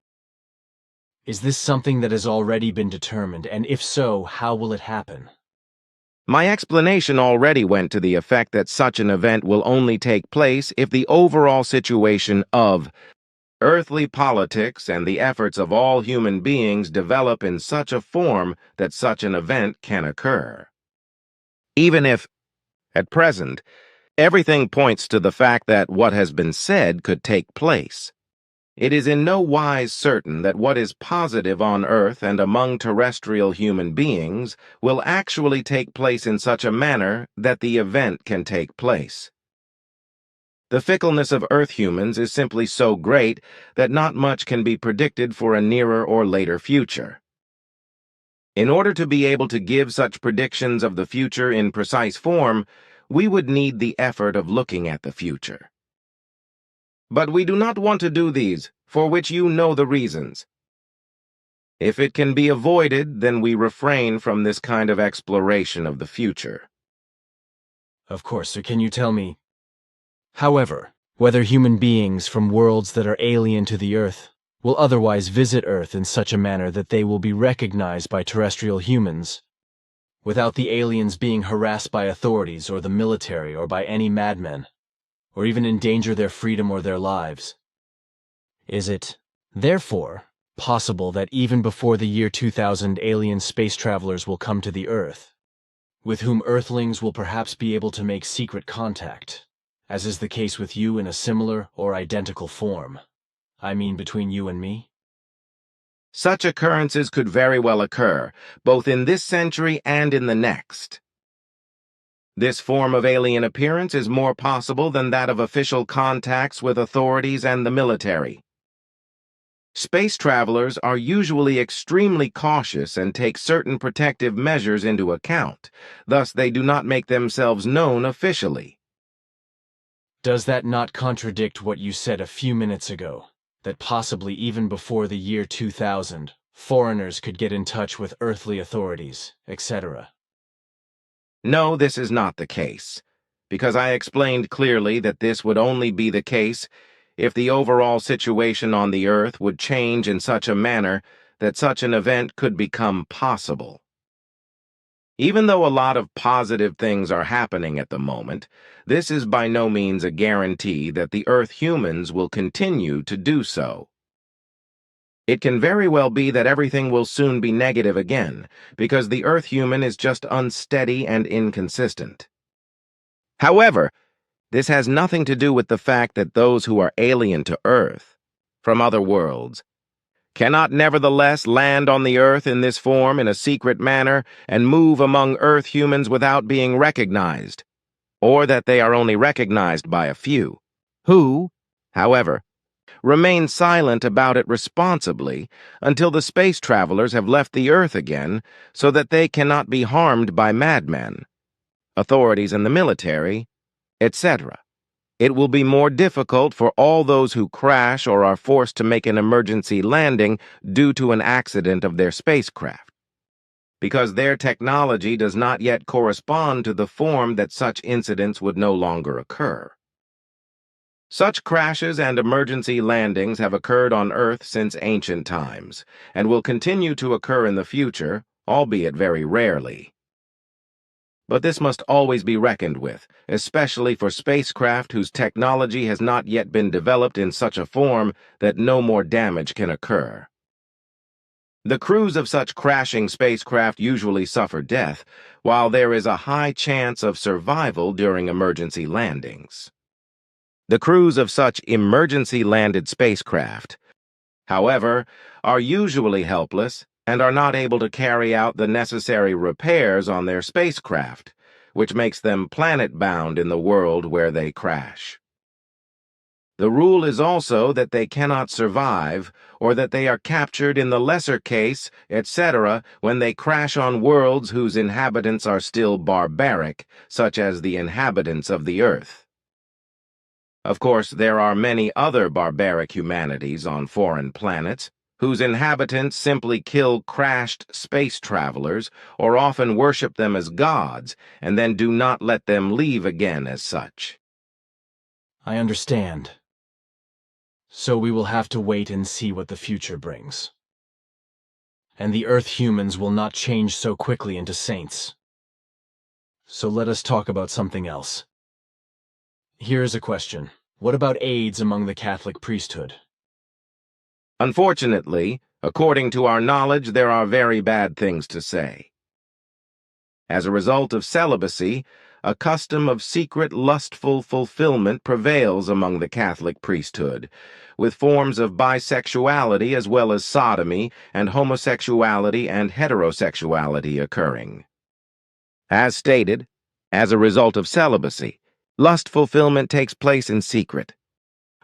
Is this something that has already been determined, and if so, how will it happen? My explanation already went to the effect that such an event will only take place if the overall situation of earthly politics and the efforts of all human beings develop in such a form that such an event can occur. Even if, at present, everything points to the fact that what has been said could take place. It is in no wise certain that what is positive on Earth and among terrestrial human beings will actually take place in such a manner that the event can take place. The fickleness of Earth humans is simply so great that not much can be predicted for a nearer or later future. In order to be able to give such predictions of the future in precise form, we would need the effort of looking at the future. But we do not want to do these, for which you know the reasons. If it can be avoided, then we refrain from this kind of exploration of the future. Of course, so can you tell me? However, whether human beings from worlds that are alien to the Earth will otherwise visit Earth in such a manner that they will be recognized by terrestrial humans, without the aliens being harassed by authorities or the military or by any madmen, or even endanger their freedom or their lives. Is it, therefore, possible that even before the year 2000 alien space travelers will come to the Earth, with whom Earthlings will perhaps be able to make secret contact, as is the case with you in a similar or identical form? I mean between you and me? Such occurrences could very well occur, both in this century and in the next. This form of alien appearance is more possible than that of official contacts with authorities and the military. Space travelers are usually extremely cautious and take certain protective measures into account, thus they do not make themselves known officially. Does that not contradict what you said a few minutes ago, that possibly even before the year 2000, foreigners could get in touch with earthly authorities, etc.? No, this is not the case, because I explained clearly that this would only be the case if the overall situation on the Earth would change in such a manner that such an event could become possible. Even though a lot of positive things are happening at the moment, this is by no means a guarantee that the Earth humans will continue to do so. It can very well be that everything will soon be negative again, because the Earth human is just unsteady and inconsistent. However, this has nothing to do with the fact that those who are alien to Earth, from other worlds, cannot nevertheless land on the Earth in this form in a secret manner and move among Earth humans without being recognized, or that they are only recognized by a few, who, however, remain silent about it responsibly until the space travelers have left the Earth again so that they cannot be harmed by madmen, authorities in the military, etc. It will be more difficult for all those who crash or are forced to make an emergency landing due to an accident of their spacecraft, because their technology does not yet correspond to the form that such incidents would no longer occur. Such crashes and emergency landings have occurred on Earth since ancient times, and will continue to occur in the future, albeit very rarely. But this must always be reckoned with, especially for spacecraft whose technology has not yet been developed in such a form that no more damage can occur. The crews of such crashing spacecraft usually suffer death, while there is a high chance of survival during emergency landings. The crews of such emergency-landed spacecraft, however, are usually helpless and are not able to carry out the necessary repairs on their spacecraft, which makes them planet-bound in the world where they crash. The rule is also that they cannot survive, or that they are captured in the lesser case, etc., when they crash on worlds whose inhabitants are still barbaric, such as the inhabitants of the Earth. Of course, there are many other barbaric humanities on foreign planets, whose inhabitants simply kill crashed space travelers or often worship them as gods and then do not let them leave again as such. I understand. So we will have to wait and see what the future brings. And the Earth humans will not change so quickly into saints. So let us talk about something else. Here is a question. What about AIDS among the Catholic priesthood? Unfortunately, according to our knowledge, there are very bad things to say. As a result of celibacy, a custom of secret lustful fulfillment prevails among the Catholic priesthood, with forms of bisexuality as well as sodomy and homosexuality and heterosexuality occurring. As stated, as a result of celibacy, lust fulfillment takes place in secret,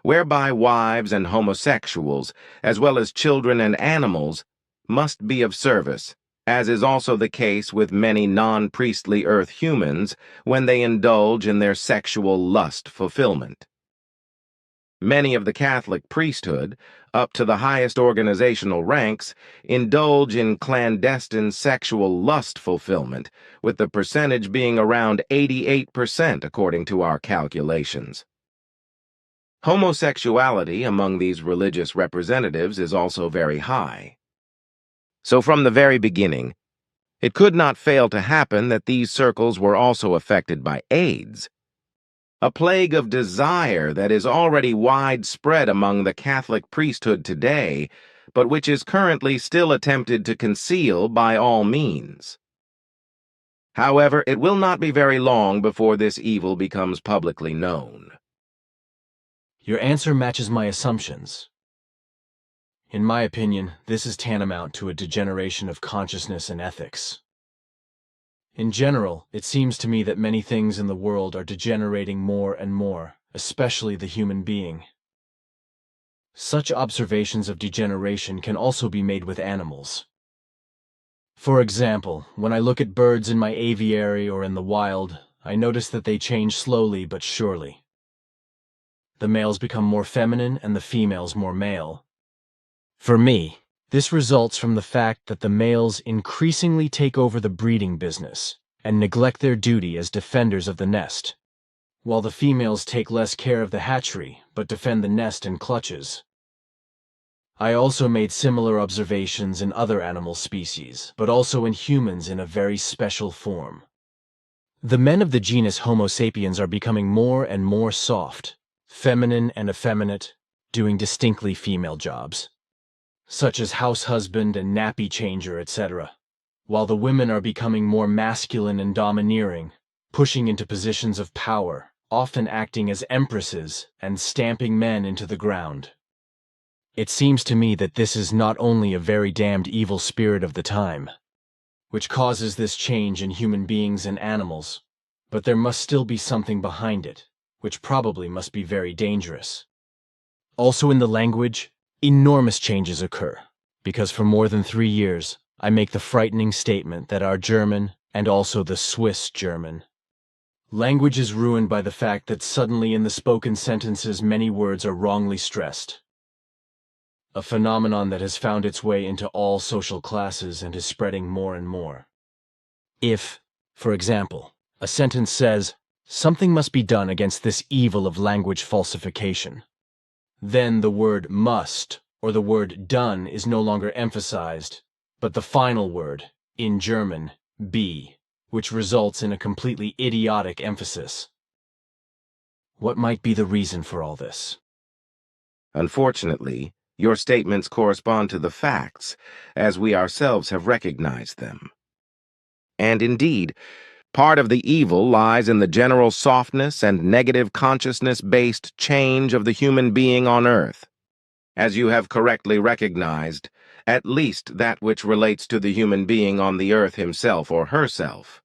whereby wives and homosexuals, as well as children and animals, must be of service, as is also the case with many non-priestly earth humans when they indulge in their sexual lust fulfillment. Many of the Catholic priesthood, up to the highest organizational ranks, indulge in clandestine sexual lust fulfillment, with the percentage being around 88% according to our calculations. Homosexuality among these religious representatives is also very high. So from the very beginning, it could not fail to happen that these circles were also affected by AIDS, a plague of desire that is already widespread among the Catholic priesthood today, but which is currently still attempted to conceal by all means. However, it will not be very long before this evil becomes publicly known. Your answer matches my assumptions. In my opinion, this is tantamount to a degeneration of consciousness and ethics. In general, it seems to me that many things in the world are degenerating more and more, especially the human being. Such observations of degeneration can also be made with animals. For example, when I look at birds in my aviary or in the wild, I notice that they change slowly but surely. The males become more feminine and the females more male. For me, this results from the fact that the males increasingly take over the breeding business and neglect their duty as defenders of the nest, while the females take less care of the hatchery but defend the nest in clutches. I also made similar observations in other animal species, but also in humans in a very special form. The men of the genus Homo sapiens are becoming more and more soft, feminine and effeminate, doing distinctly female jobs, such as house husband and nappy changer, etc., while the women are becoming more masculine and domineering, pushing into positions of power, often acting as empresses and stamping men into the ground. It seems to me that this is not only a very damned evil spirit of the time, which causes this change in human beings and animals, but there must still be something behind it, which probably must be very dangerous. Also in the language, enormous changes occur, because for more than 3 years, I make the frightening statement that our German, and also the Swiss German, language is ruined by the fact that suddenly in the spoken sentences many words are wrongly stressed. A phenomenon that has found its way into all social classes and is spreading more and more. If, for example, a sentence says, "Something must be done against this evil of language falsification," then the word must or the word done is no longer emphasized, but the final word, in German, be, which results in a completely idiotic emphasis. What might be the reason for all this? Unfortunately, your statements correspond to the facts, as we ourselves have recognized them. And indeed, part of the evil lies in the general softness and negative consciousness-based change of the human being on Earth. As you have correctly recognized, at least that which relates to the human being on the Earth himself or herself.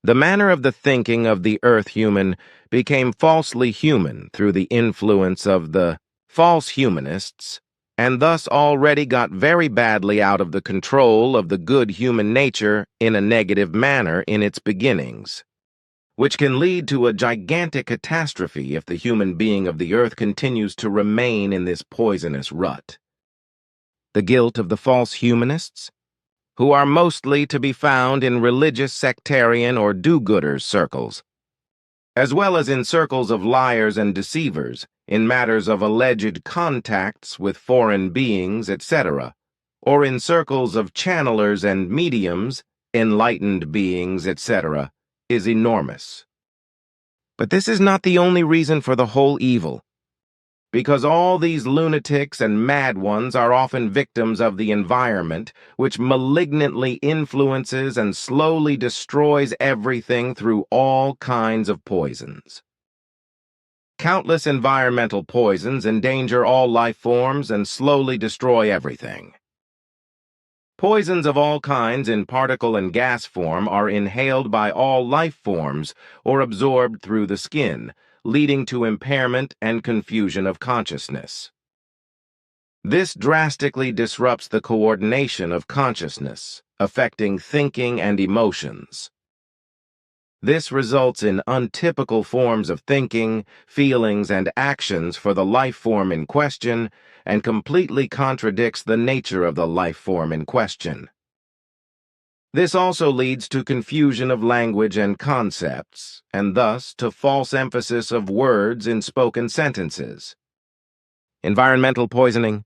The manner of the thinking of the Earth human became falsely human through the influence of the false humanists, and thus already got very badly out of the control of the good human nature in a negative manner in its beginnings, which can lead to a gigantic catastrophe if the human being of the Earth continues to remain in this poisonous rut. The guilt of the false humanists, who are mostly to be found in religious sectarian or do-gooders circles, as well as in circles of liars and deceivers in matters of alleged contacts with foreign beings, etc., or in circles of channelers and mediums, enlightened beings, etc., is enormous. But this is not the only reason for the whole evil. because all these lunatics and mad ones are often victims of the environment, which malignantly influences and slowly destroys everything through all kinds of poisons. Countless environmental poisons endanger all life forms and slowly destroy everything. Poisons of all kinds in particle and gas form are inhaled by all life forms or absorbed through the skin, leading to impairment and confusion of consciousness. This drastically disrupts the coordination of consciousness, affecting thinking and emotions. This results in untypical forms of thinking, feelings, and actions for the life form in question, and completely contradicts the nature of the life form in question. This also leads to confusion of language and concepts, and thus to false emphasis of words in spoken sentences. Environmental poisoning,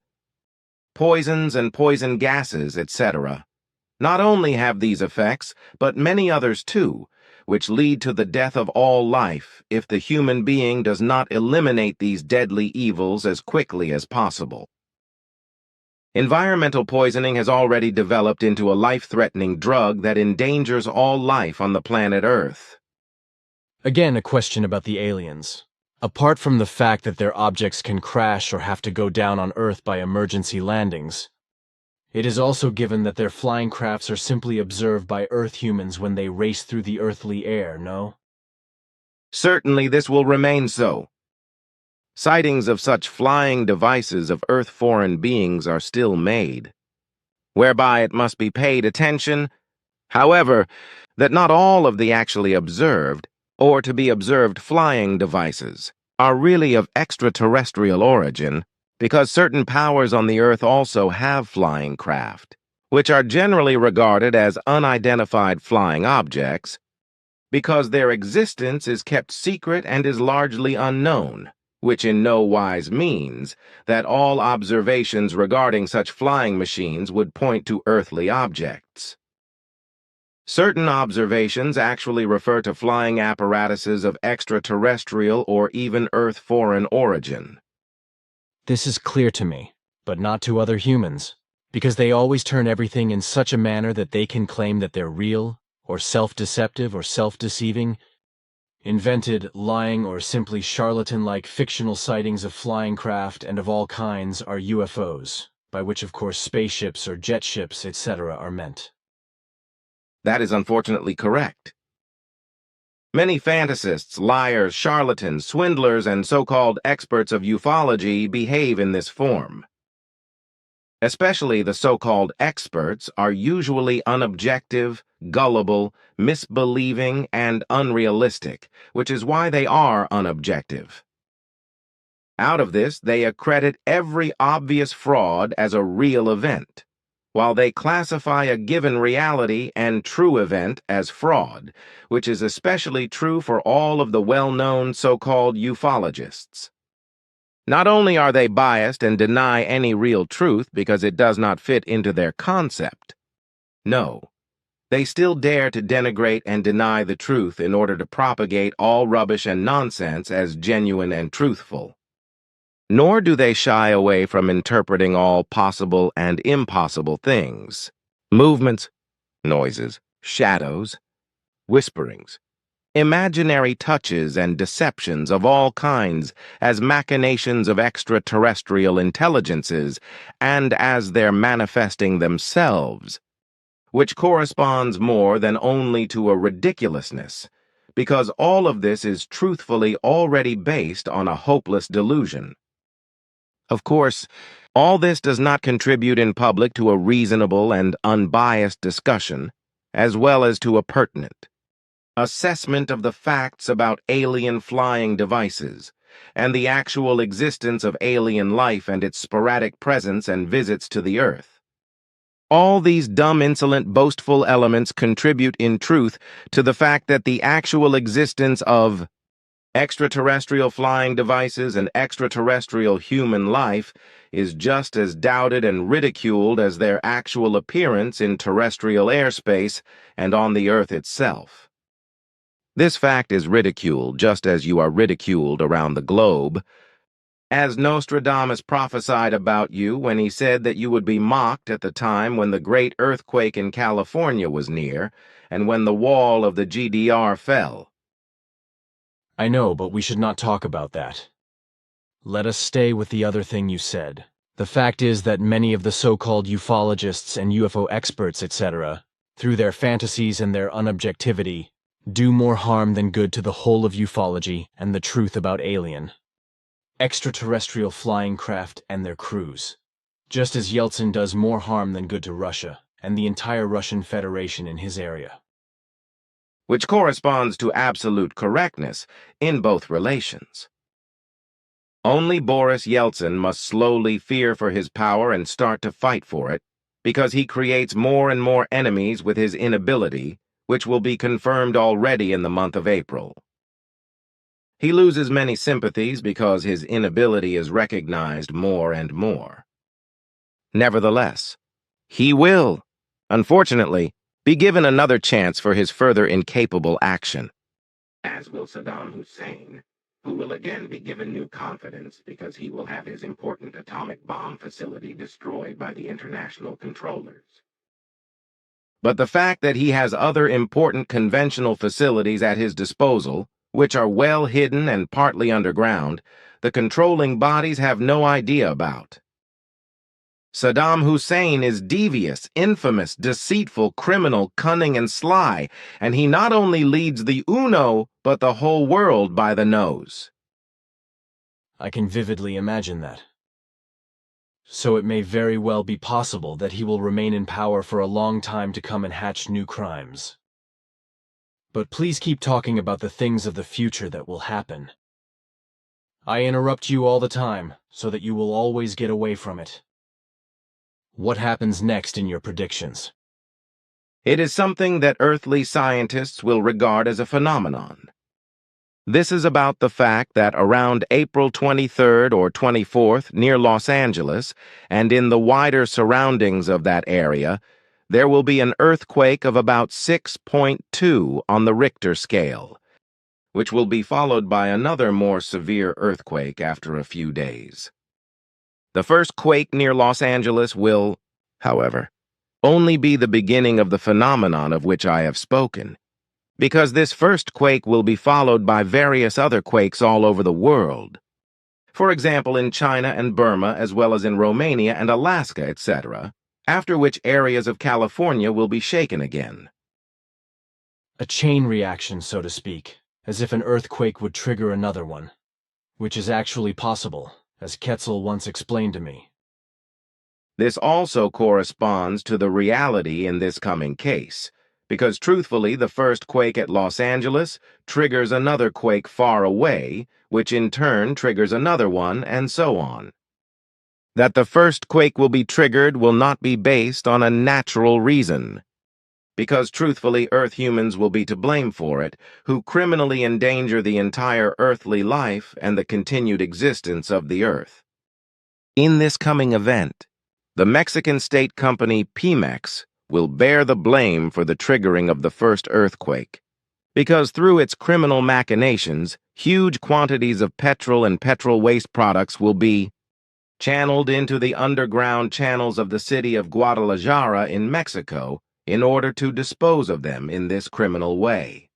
poisons and poison gases, etc. not only have these effects, but many others too, which lead to the death of all life if the human being does not eliminate these deadly evils as quickly as possible. Environmental poisoning has already developed into a life-threatening drug that endangers all life on the planet Earth. Again, a question about the aliens. Apart from the fact that their objects can crash or have to go down on Earth by emergency landings, it is also given that their flying crafts are simply observed by Earth humans when they race through the earthly air, no? Certainly this will remain so. Sightings of such flying devices of Earth-foreign beings are still made, whereby it must be paid attention, however, that not all of the actually observed, or to be observed flying devices, are really of extraterrestrial origin, because certain powers on the Earth also have flying craft, which are generally regarded as unidentified flying objects, because their existence is kept secret and is largely unknown, which in no wise means that all observations regarding such flying machines would point to earthly objects. Certain observations actually refer to flying apparatuses of extraterrestrial or even Earth-foreign origin. This is clear to me, but not to other humans, because they always turn everything in such a manner that they can claim that they're real, or self-deceptive or self-deceiving, invented, lying, or simply charlatan-like fictional sightings of flying craft and of all kinds are UFOs, by which of course spaceships or jet ships, etc. are meant. That is unfortunately correct. Many fantasists, liars, charlatans, swindlers, and so-called experts of ufology behave in this form. Especially the so-called experts are usually unobjective, gullible, misbelieving, and unrealistic, which is why they are unobjective. Out of this, they accredit every obvious fraud as a real event, while they classify a given reality and true event as fraud, which is especially true for all of the well-known so-called ufologists. Not only are they biased and deny any real truth because it does not fit into their concept, no, they still dare to denigrate and deny the truth in order to propagate all rubbish and nonsense as genuine and truthful. Nor do they shy away from interpreting all possible and impossible things, movements, noises, shadows, whisperings, imaginary touches and deceptions of all kinds as machinations of extraterrestrial intelligences and as they're manifesting themselves, which corresponds more than only to a ridiculousness, because all of this is truthfully already based on a hopeless delusion. Of course, all this does not contribute in public to a reasonable and unbiased discussion, as well as to a pertinent assessment of the facts about alien flying devices, and the actual existence of alien life and its sporadic presence and visits to the Earth. All these dumb, insolent, boastful elements contribute in truth to the fact that the actual existence of extraterrestrial flying devices and extraterrestrial human life is just as doubted and ridiculed as their actual appearance in terrestrial airspace and on the Earth itself. This fact is ridiculed just as you are ridiculed around the globe, As Nostradamus prophesied about you when he said that you would be mocked at the time when the great earthquake in California was near and when the wall of the GDR fell. I know, but we should not talk about that. Let us stay with the other thing you said. The fact is that many of the so-called ufologists and UFO experts, etc., through their fantasies and their unobjectivity, do more harm than good to the whole of ufology and the truth about extraterrestrial flying craft and their crews. Just as Yeltsin does more harm than good to Russia and the entire Russian Federation in his area. Which corresponds to absolute correctness in both relations. Only Boris Yeltsin must slowly fear for his power and start to fight for it, because he creates more and more enemies with his inability, which will be confirmed already in the month of April. He loses many sympathies because his inability is recognized more and more. Nevertheless, he will, unfortunately, be given another chance for his further incapable action. As will Saddam Hussein, who will again be given new confidence because he will have his important atomic bomb facility destroyed by the international controllers. But the fact that he has other important conventional facilities at his disposal, which are well hidden and partly underground, the controlling bodies have no idea about. Saddam Hussein is devious, infamous, deceitful, criminal, cunning, and sly, and he not only leads the UNO, but the whole world by the nose. I can vividly imagine that. So it may very well be possible that he will remain in power for a long time to come and hatch new crimes. But please keep talking about the things of the future that will happen. I interrupt you all the time, so that you will always get away from it. What happens next in your predictions? It is something that earthly scientists will regard as a phenomenon. This is about the fact that around April 23rd or 24th near Los Angeles and in the wider surroundings of that area, there will be an earthquake of about 6.2 on the Richter scale, which will be followed by another more severe earthquake after a few days. The first quake near Los Angeles will, however, only be the beginning of the phenomenon of which I have spoken, because this first quake will be followed by various other quakes all over the world. For example, in China and Burma, as well as in Romania and Alaska, etc., after which areas of California will be shaken again. A chain reaction, so to speak, as if an earthquake would trigger another one, which is actually possible, as Quetzal once explained to me. This also corresponds to the reality in this coming case, because truthfully the first quake at Los Angeles triggers another quake far away, which in turn triggers another one, and so on. That the first quake will be triggered will not be based on a natural reason, because truthfully Earth humans will be to blame for it, who criminally endanger the entire earthly life and the continued existence of the Earth. In this coming event, the Mexican state company Pemex will bear the blame for the triggering of the first earthquake, because through its criminal machinations, huge quantities of petrol and petrol waste products will be channeled into the underground channels of the city of Guadalajara in Mexico in order to dispose of them in this criminal way.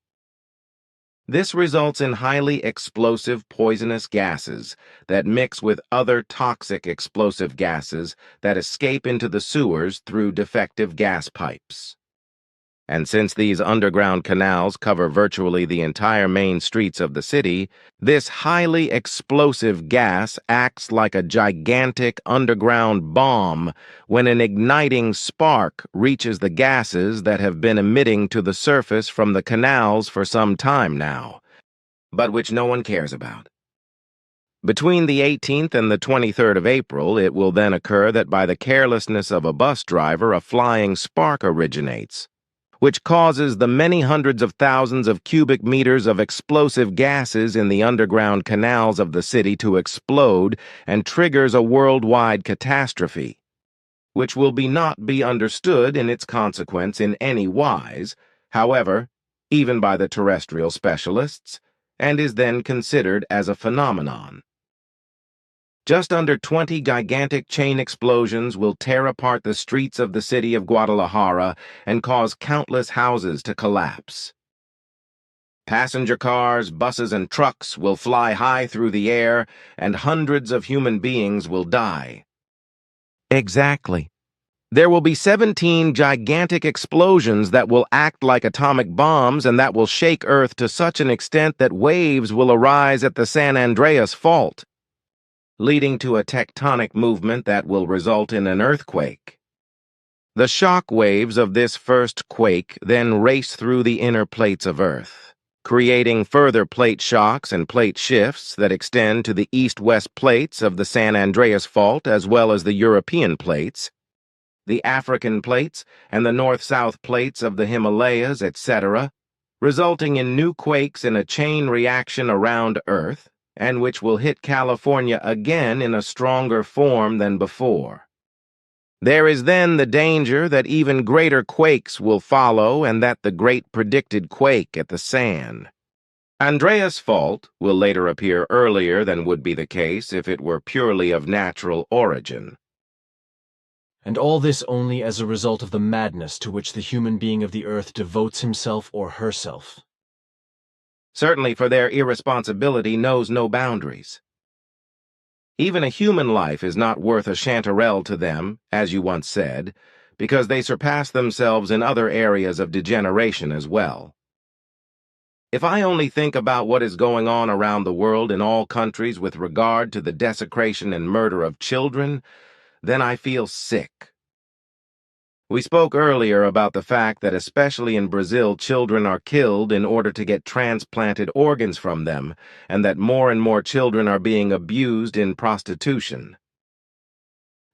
This results in highly explosive poisonous gases that mix with other toxic explosive gases that escape into the sewers through defective gas pipes. And since these underground canals cover virtually the entire main streets of the city, this highly explosive gas acts like a gigantic underground bomb when an igniting spark reaches the gases that have been emitting to the surface from the canals for some time now, but which no one cares about. Between the 18th and the 23rd of April, it will then occur that by the carelessness of a bus driver, a flying spark originates, which causes the many hundreds of thousands of cubic meters of explosive gases in the underground canals of the city to explode and triggers a worldwide catastrophe, which will not be understood in its consequence in any wise, however, even by the terrestrial specialists, and is then considered as a phenomenon. Just under 20 gigantic chain explosions will tear apart the streets of the city of Guadalajara and cause countless houses to collapse. Passenger cars, buses, and trucks will fly high through the air, and hundreds of human beings will die. Exactly. There will be 17 gigantic explosions that will act like atomic bombs and that will shake Earth to such an extent that waves will arise at the San Andreas Fault, leading to a tectonic movement that will result in an earthquake. The shock waves of this first quake then race through the inner plates of Earth, creating further plate shocks and plate shifts that extend to the east-west plates of the San Andreas Fault as well as the European plates, the African plates, and the north-south plates of the Himalayas, etc., resulting in new quakes in a chain reaction around Earth, and which will hit California again in a stronger form than before. There is then the danger that even greater quakes will follow and that the great predicted quake at the San Andreas Fault will later appear earlier than would be the case if it were purely of natural origin. And all this only as a result of the madness to which the human being of the earth devotes himself or herself. Certainly, for their irresponsibility knows no boundaries. Even a human life is not worth a chanterelle to them, as you once said, because they surpass themselves in other areas of degeneration as well. If I only think about what is going on around the world in all countries with regard to the desecration and murder of children, then I feel sick. We spoke earlier about the fact that especially in Brazil, children are killed in order to get transplanted organs from them, and that more and more children are being abused in prostitution.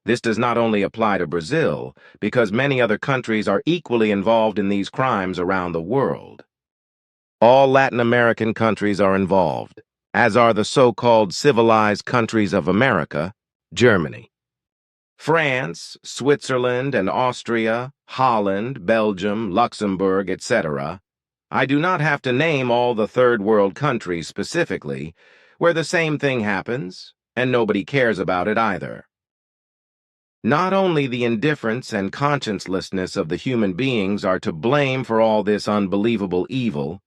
This does not only apply to Brazil, because many other countries are equally involved in these crimes around the world. All Latin American countries are involved, as are the so-called civilized countries of America, Germany, France, Switzerland, and Austria, Holland, Belgium, Luxembourg, etc. I do not have to name all the third world countries specifically, where the same thing happens, and nobody cares about it either. Not only the indifference and consciencelessness of the human beings are to blame for all this unbelievable evil,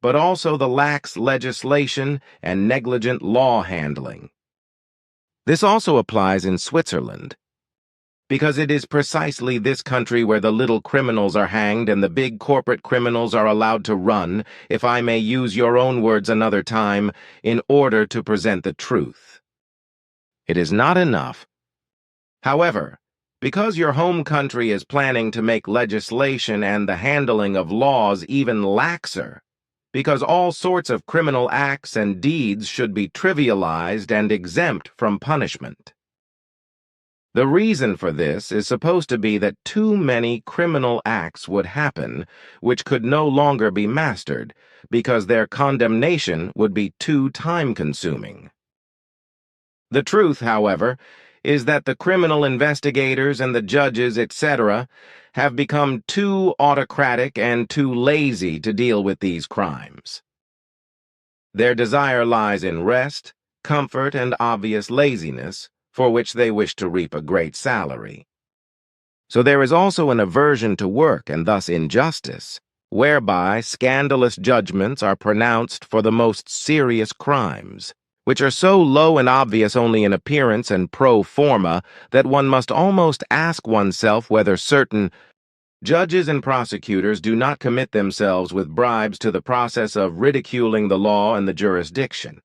but also the lax legislation and negligent law handling. This also applies in Switzerland, because it is precisely this country where the little criminals are hanged and the big corporate criminals are allowed to run, if I may use your own words another time, in order to present the truth. It is not enough. However, because your home country is planning to make legislation and the handling of laws even laxer, because all sorts of criminal acts and deeds should be trivialized and exempt from punishment. The reason for this is supposed to be that too many criminal acts would happen which could no longer be mastered because their condemnation would be too time-consuming. The truth, however, is that the criminal investigators and the judges, etc., have become too autocratic and too lazy to deal with these crimes. Their desire lies in rest, comfort, and obvious laziness, for which they wish to reap a great salary. So there is also an aversion to work and thus injustice, whereby scandalous judgments are pronounced for the most serious crimes, which are so low and obvious only in appearance and pro forma that one must almost ask oneself whether certain judges and prosecutors do not commit themselves with bribes to the process of ridiculing the law and the jurisdiction.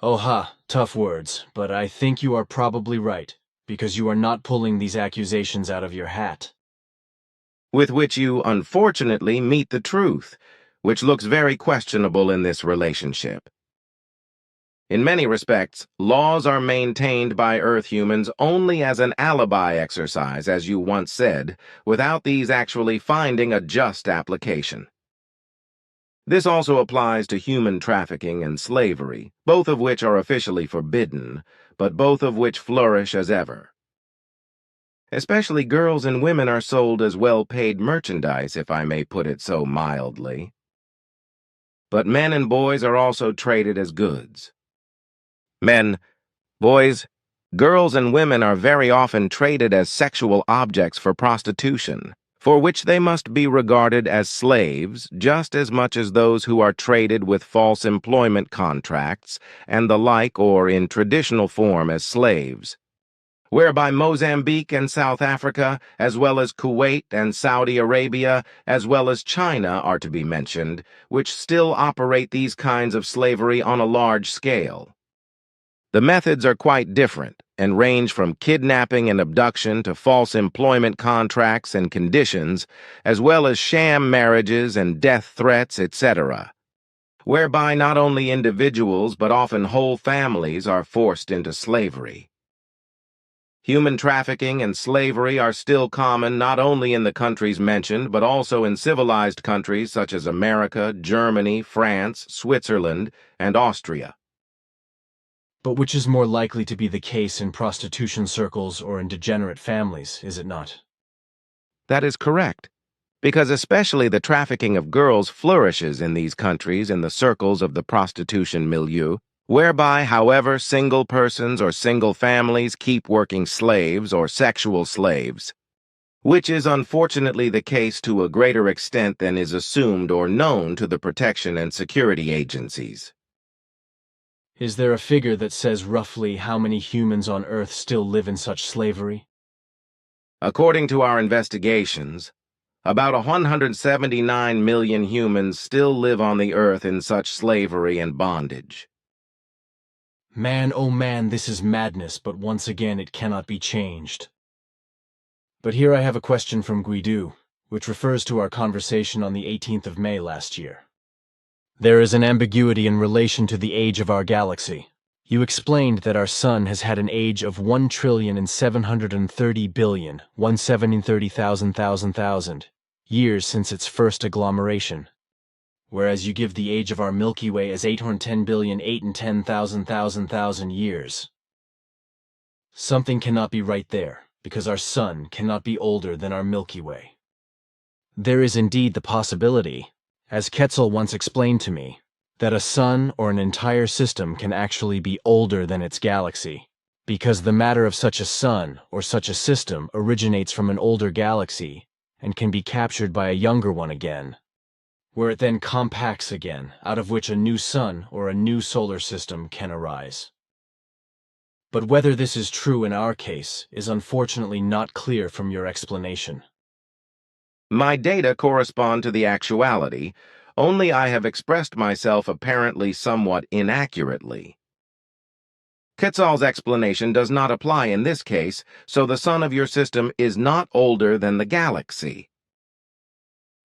Oh ha, tough words, but I think you are probably right, because you are not pulling these accusations out of your hat. With which you, unfortunately, meet the truth, which looks very questionable in this relationship. In many respects, laws are maintained by Earth humans only as an alibi exercise, as you once said, without these actually finding a just application. This also applies to human trafficking and slavery, both of which are officially forbidden, but both of which flourish as ever. Especially girls and women are sold as well-paid merchandise, if I may put it so mildly. But men and boys are also traded as goods. Men, Boys, girls and women are very often traded as sexual objects for prostitution, for which they must be regarded as slaves just as much as those who are traded with false employment contracts and the like, or in traditional form as slaves, whereby Mozambique and South Africa, as well as Kuwait and Saudi Arabia, as well as China are to be mentioned, which still operate these kinds of slavery on a large scale. The methods are quite different and range from kidnapping and abduction to false employment contracts and conditions, as well as sham marriages and death threats, etc., whereby not only individuals but often whole families are forced into slavery. Human trafficking and slavery are still common not only in the countries mentioned but also in civilized countries such as America, Germany, France, Switzerland, and Austria. But which is more likely to be the case in prostitution circles or in degenerate families, is it not? That is correct, because especially the trafficking of girls flourishes in these countries in the circles of the prostitution milieu, whereby, however, single persons or single families keep working slaves or sexual slaves, which is unfortunately the case to a greater extent than is assumed or known to the protection and security agencies. Is there a figure that says roughly how many humans on Earth still live in such slavery? According to our investigations, about 179 million humans still live on the Earth in such slavery and bondage. Man, oh man, this is madness, but once again it cannot be changed. But here I have a question from Guido, which refers to our conversation on the 18th of May last year. There is an ambiguity in relation to the age of our galaxy. You explained that our sun has had an age of 1,730,000,000 years since its first agglomeration, whereas you give the age of our Milky Way as 810,810,000 years. Something cannot be right there, because our sun cannot be older than our Milky Way. There is indeed the possibility, as Quetzal once explained to me, that a sun or an entire system can actually be older than its galaxy, because the matter of such a sun or such a system originates from an older galaxy and can be captured by a younger one again, where it then compacts again, out of which a new sun or a new solar system can arise. But whether this is true in our case is unfortunately not clear from your explanation. My data correspond to the actuality, only I have expressed myself apparently somewhat inaccurately. Quetzal's explanation does not apply in this case, so the sun of your system is not older than the galaxy.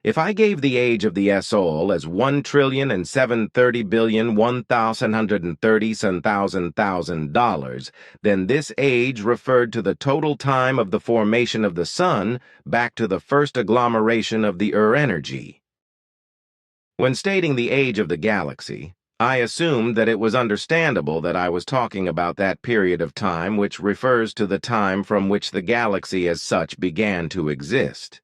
If I gave the age of the SOL as 1,730,000,130,000 then this age referred to the total time of the formation of the sun back to the first agglomeration of the energy. When stating the age of the galaxy, I assumed that it was understandable that I was talking about that period of time which refers to the time from which the galaxy as such began to exist.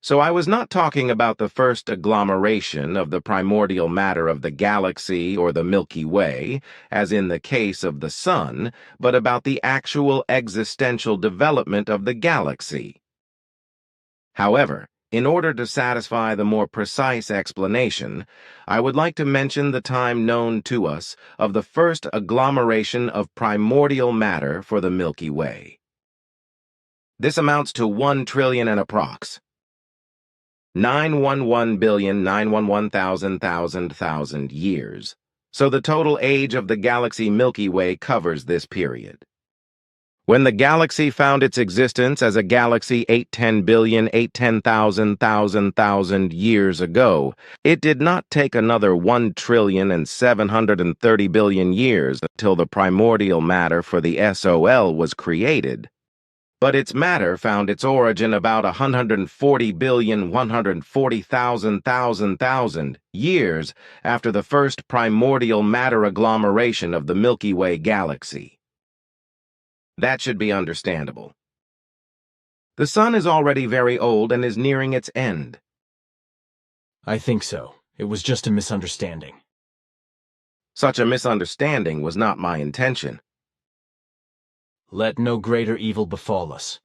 So I was not talking about the first agglomeration of the primordial matter of the galaxy or the Milky Way, as in the case of the sun, but about the actual existential development of the galaxy. However, in order to satisfy the more precise explanation, I would like to mention the time known to us of the first agglomeration of primordial matter for the Milky Way. This amounts to 1 trillion and approx. 911,911,000 years. So the total age of the galaxy Milky Way covers this period. When the galaxy found its existence as a galaxy 810,810,000 years ago, it did not take another 1,730,000,000,000 years until the primordial matter for the SOL was created. But its matter found its origin about 140,140,000 years after the first primordial matter agglomeration of the Milky Way galaxy. That should be understandable. The sun is already very old and is nearing its end. I think so. It was just a misunderstanding. Such a misunderstanding was not my intention. let no greater evil befall us.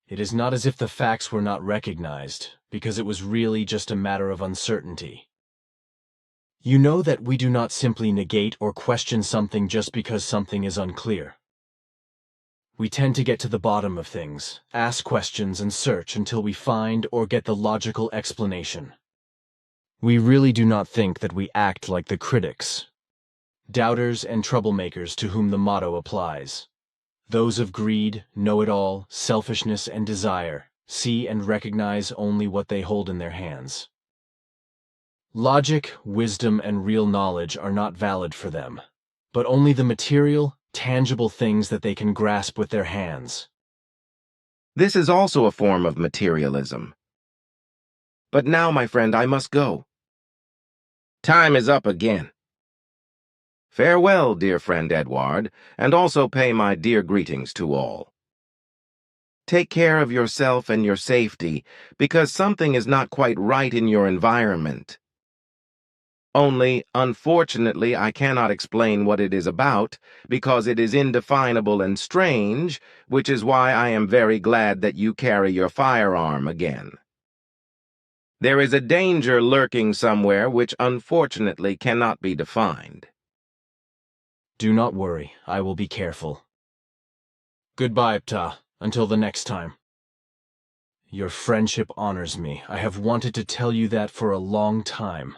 It is not as if the facts were not recognized, because it was really just a matter of uncertainty. You know that we do not simply negate or question something just because something is unclear. We tend to get to the bottom of things, ask questions and search until we find or get the logical explanation. We really do not think that we act like the critics, doubters and troublemakers to whom the motto applies. Those of greed, know-it-all, selfishness and desire, see and recognize only what they hold in their hands. Logic, wisdom, and real knowledge are not valid for them, but only the material, tangible things that they can grasp with their hands. This is also a form of materialism. But now, my friend, I must go. Time is up again. Farewell, dear friend Edward, and also pay my dear greetings to all. Take care of yourself and your safety, because something is not quite right in your environment. Only, unfortunately, I cannot explain what it is about, because it is indefinable and strange, which is why I am very glad that you carry your firearm again. There is a danger lurking somewhere which unfortunately cannot be defined. Do not worry, I will be careful. Goodbye, Ptah, until the next time. Your friendship honors me. I have wanted to tell you that for a long time.